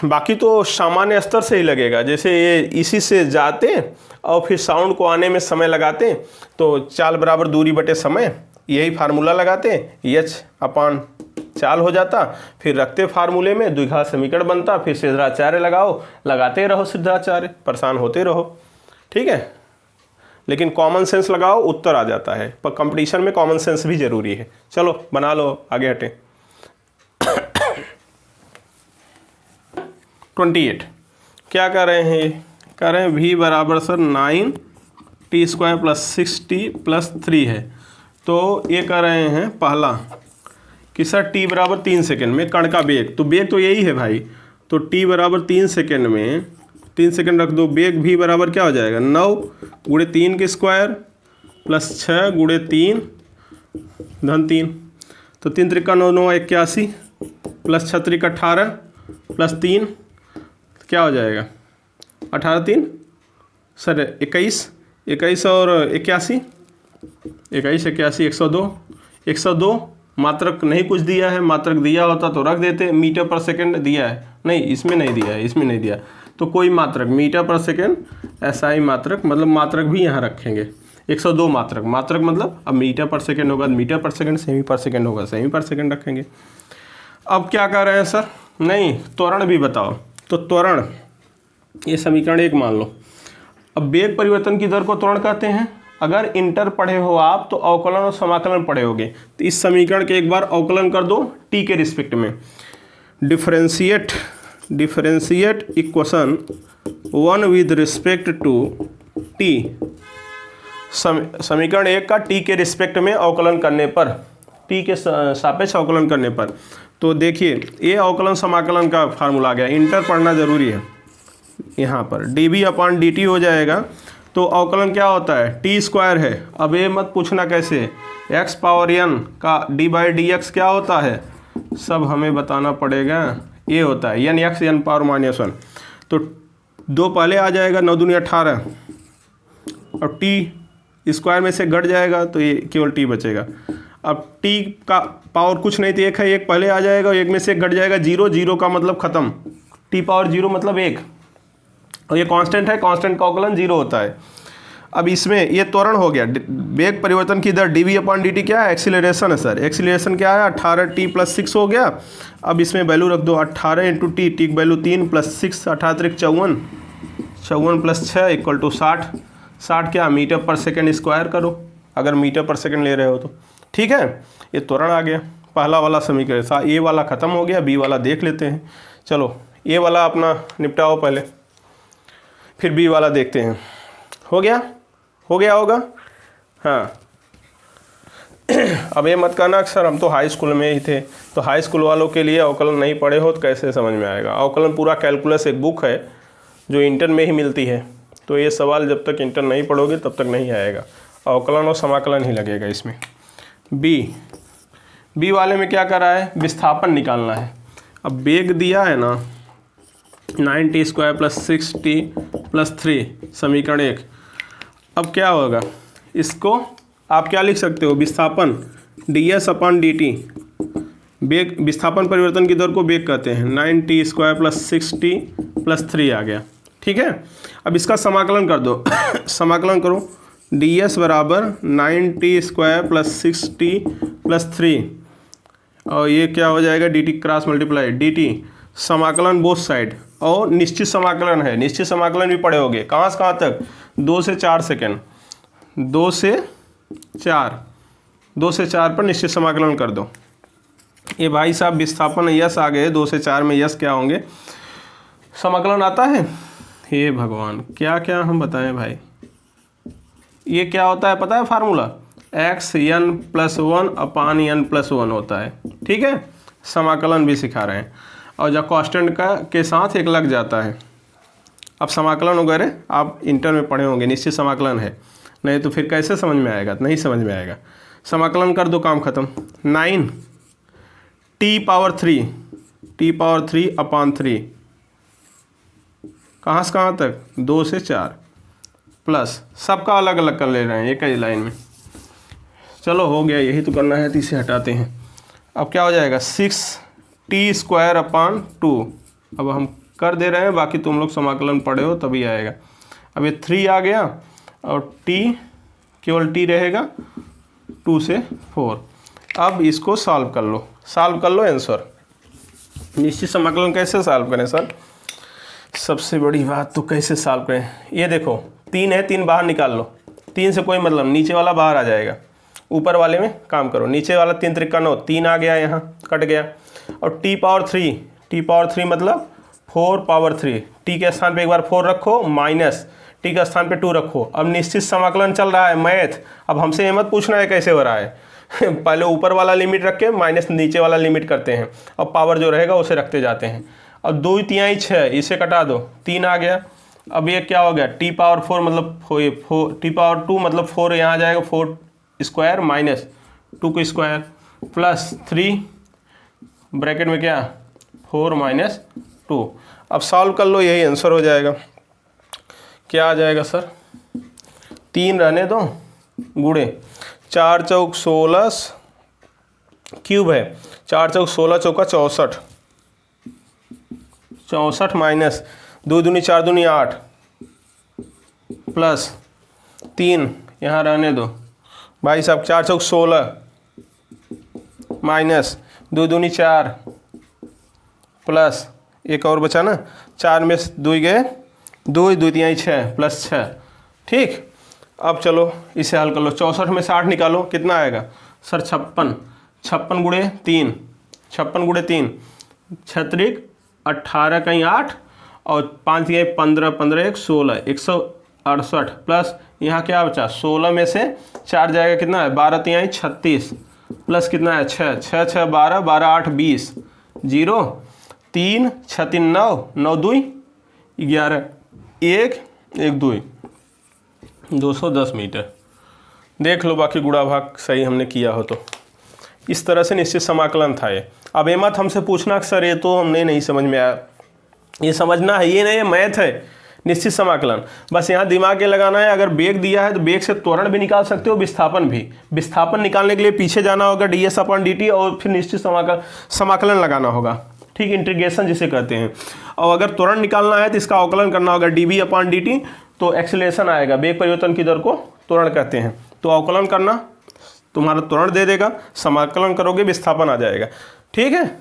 बाकी तो सामान्य स्तर से ही लगेगा, जैसे ये इसी से जाते और फिर साउंड को आने में समय लगाते, तो चाल बराबर दूरी बटे समय, यही फार्मूला लगाते, एच अपान चाल हो जाता, फिर रखते फार्मूले में, द्विघात समीकरण बनता, फिर सिद्धाचार्य लगाओ, लगाते रहो सिद्धाचार्य, परेशान होते रहो, ठीक है। लेकिन कॉमन सेंस लगाओ, उत्तर आ जाता है। पर कंपटीशन में कॉमन सेंस भी जरूरी है। चलो बना लो, आगे हटे। 28 क्या कर रहे हैं, कह रहे हैं v बराबर सर 9t² + 6t + 3 है। तो ये कह रहे हैं पहला कि सर t बराबर 3 सेकेंड में कण का वेग, तो वेग तो यही है भाई, तो t बराबर 3 सेकेंड में, 3 सेकेंड रख दो, वेग v बराबर क्या हो जाएगा 9 × 3 के स्क्वायर + 6 × 3 धन 3, तो 3 त्रिका 9 9 81 + 6 त्रिका 18 + 3 क्या हो जाएगा 18 3 सर 21, 21 और 81, 21 81 102 मात्रक नहीं कुछ दिया है, मात्रक दिया होता तो रख देते, मीटर पर सेकंड दिया है, नहीं इसमें नहीं दिया है, इसमें नहीं दिया, तो कोई मात्रक मीटर पर सेकंड, SI मात्रक, मतलब मात्रक भी यहाँ रखेंगे 102 मात्रक, मात्रक मतलब अब मीटर पर सेकंड होगा मीटर पर सेकंड, सेमी पर सेकंड होगा सेमी पर सेकंड रखेंगे। अब क्या कर रहे हैं सर, नहीं त्वरण भी बताओ, तो त्वरण ये समीकरण 1 मान लो। अब वेग परिवर्तन की दर को त्वरण कहते हैं। अगर इंटर पढ़े हो आप तो अवकलन और समाकलन पढ़े होगे, तो इस समीकरण के एक बार अवकलन कर दो टी के रिस्पेक्ट में, differentiate equation 1 with respect to T, समीकरण 1 का टी के रिस्पेक्ट में अवकलन करने पर, टी के सापेक्ष अवकलन करने पर, तो देखिए ये अवकलन समाकलन का फार्मूला आ गया, इंटर पढ़ना जरूरी है। यहाँ पर dv/dt हो जाएगा, तो अवकलन क्या होता है t² है। अब ये मत पूछना कैसे, x⁴n का d/dx क्या होता है, सब हमें बताना पड़ेगा, ये होता है n(x) n⁻⁻⁴ तो 2 पहले आ जाएगा, 9 दूनी 18, और t² में से घट जाएगा तो ये केवल t बचेगा। अब t का पावर कुछ नहीं तो 1 है, 1 पहले आ जाएगा, 1 में से 1 घट जाएगा, 0 0 का मतलब खत्म, t⁻0 मतलब 1, और ये कांस्टेंट है, कांस्टेंट का अवकलन 0 होता है। अब इसमें ये त्वरण हो गया, वेग परिवर्तन की दर dv/dt क्या है, एक्सीलरेशन है सर, एक्सीलरेशन क्या है 18t + 6 हो गया। अब इसमें वैल्यू रख दो 18 × t, t की वैल्यू 3 + 6 18 × 54, 54 + 6 = 60, 60 क्या मीटर पर सेकेंड स्क्वायर करो, अगर मीटर पर सेकेंड ले रहे हो तो, ठीक है। ये त्वरण आ गया, पहला वाला समीकरण, ए वाला ख़त्म हो गया, बी वाला देख लेते हैं। चलो ए वाला अपना निपटाओ पहले, फिर बी वाला देखते हैं। हो गया होगा, हाँ। अब ये मत कहना कि सर हम तो हाई स्कूल में ही थे, तो हाई स्कूल वालों के लिए अवकलन नहीं पढ़े हो तो कैसे समझ में आएगा। अवकलन पूरा कैलकुलस एक बुक है जो इंटर में ही मिलती है, तो ये सवाल जब तक इंटर नहीं पढ़ोगे तब तक नहीं आएगा, अवकलन और समाकलन ही लगेगा इसमें। बी वाले में क्या करा है, विस्थापन निकालना है। अब वेग दिया है ना 9t² + 6t + 3 समीकरण 1। अब क्या होगा, इसको आप क्या लिख सकते हो, विस्थापन ds/dt, वेग विस्थापन परिवर्तन की दर को वेग कहते हैं, 9t² + 6t + 3 आ गया, ठीक है। अब इसका समाकलन कर दो समाकलन करो, ds बराबर 9t² + 6t + 3, और ये क्या हो जाएगा dt क्रॉस मल्टीप्लाई dt, समाकलन बोथ साइड, और निश्चित समाकलन है, निश्चित समाकलन भी पढ़े होगे, कहाँ से कहाँ तक 2 से 4 सेकेंड, 2 से 4 पर निश्चित समाकलन कर दो। ये भाई साहब विस्थापन यस आ गए, 2 से 4 में यस क्या होंगे, समाकलन आता है। हे भगवान, क्या क्या हम बताएं भाई। ये क्या होता है पता है फार्मूला, x(n+1/n+1) होता है। ठीक है, समाकलन भी सिखा रहे हैं, और जब कांस्टेंट का के साथ एक लग जाता है। अब समाकलन वगैरह आप इंटर में पढ़े होंगे, निश्चित समाकलन है, नहीं तो फिर कैसे समझ में आएगा, नहीं समझ में आएगा। समाकलन कर दो, काम खत्म। 9t⁻3 कहाँ से कहाँ तक, 2 से 4 प्लस सबका अलग अलग कर ले रहे हैं एक ही लाइन में। चलो हो गया, यही तो करना है, तो इसे हटाते हैं। अब क्या हो जाएगा, 6t²/2। अब हम कर दे रहे हैं, बाकी तुम लोग समाकलन पढ़े हो तभी आएगा। अब ये 3 आ गया और t केवल t रहेगा 2 से 4। अब इसको सॉल्व कर लो, आंसर। निश्चित समाकलन कैसे सॉल्व करें सर, सबसे बड़ी बात तो कैसे सॉल्व करें। ये देखो 3 है, 3 बाहर निकाल लो, 3 से कोई मतलब, नीचे वाला बाहर आ जाएगा, ऊपर वाले में काम करो। नीचे वाला 3 त्रिका 9, 3 आ गया, यहाँ कट गया। और t⁻3 मतलब 4⁻3, t के स्थान पे एक बार 4 रखो, माइनस t के स्थान पे 2 रखो। अब निश्चित समाकलन चल रहा है मैथ, अब हमसे ये मत पूछना है कैसे हो रहा है पहले ऊपर वाला लिमिट रख के माइनस नीचे वाला लिमिट करते हैं, और पावर जो रहेगा उसे रखते जाते हैं। अब 2 तिहाई 6, इसे कटा दो, 3 आ गया। अब ये क्या हो गया, t⁻4 मतलब t⁻2 मतलब 4 यहाँ आ जाएगा, 4² माइनस 2 को स्क्वायर प्लस 3 ब्रैकेट में क्या 4 - 2। अब सॉल्व कर लो, यही आंसर हो जाएगा। क्या आ जाएगा सर, 3 रहने दो, गुणे 4 चौक 16 क्यूब है, 4 चौक 16 चौका 64 माइनस 2 दूनी 4 दूनी 8 प्लस 3 यहाँ रहने दो भाई साहब, 4 चौक 16 माइनस 2 दूनी 4 प्लस एक और बचा ना, 4 में 2 गए, 2 तिहाई 6 प्लस 6। ठीक, अब चलो इसे हल कर लो। 64 में से 8 निकालो, कितना आएगा सर, 56। 56 गुणे 3, 56 गुणे 3, 6 18 कहीं 8 और 5 तिहाई 15, 15 1 16, 168 प्लस यहाँ क्या बचा, 16 में से 4 जाएगा, कितना है 12 तिहाई 36 प्लस कितना है 6, 6 6 12, 12 8 20, 0 3 6 3 9, 9 2 11, 1 1 2, 210 मीटर। देख लो बाकी गुणा भाग सही हमने किया हो तो। इस तरह से निश्चित समाकलन था ये। अब ये मत हमसे पूछना सर ये तो हमने नहीं समझ में आया, ये समझना है, ये नहीं, ये मैथ है निश्चित समाकलन। बस यहाँ दिमाग ये लगाना है, अगर बेग दिया है तो बेग से त्वरण भी निकाल सकते हो, विस्थापन भी। विस्थापन निकालने के लिए पीछे जाना होगा, ds/dt, और फिर निश्चित समाकलन लगाना होगा। ठीक, इंटीग्रेशन जिसे कहते हैं। और अगर त्वरण निकालना है तो इसका अवकलन करना होगा, dv/dt, तो एक्सीलरेशन आएगा, वेग परिवर्तन की दर को त्वरण कहते हैं। तो अवकलन करना, तुम्हारा त्वरण दे देगा, समाकलन करोगे विस्थापन आ जाएगा। ठीक है,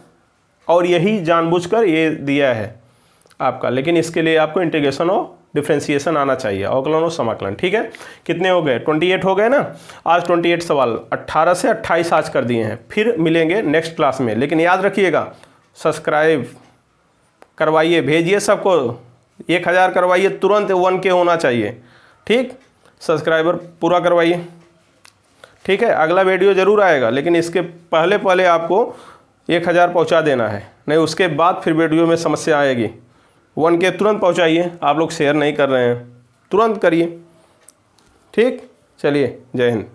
और यही जानबूझकर ये दिया है आपका, लेकिन इसके लिए आपको इंटीग्रेशन और डिफ्रेंशिएशन आना चाहिए, अवकलन और समाकलन। ठीक है, कितने हो गए, 28 हो गए ना। आज 28 सवाल, 18 से 28 आज कर दिए हैं। फिर मिलेंगे नेक्स्ट क्लास में, लेकिन याद रखिएगा सब्सक्राइब करवाइए, भेजिए सबको, 1000 करवाइए, तुरंत 1K होना चाहिए। ठीक, सब्सक्राइबर पूरा करवाइए। ठीक है, अगला वीडियो ज़रूर आएगा, लेकिन इसके पहले आपको 1000 पहुंचा देना है, नहीं उसके बाद फिर वीडियो में समस्या आएगी। 1K तुरंत पहुंचाइए, आप लोग शेयर नहीं कर रहे हैं, तुरंत करिए। ठीक, चलिए, जय हिंद।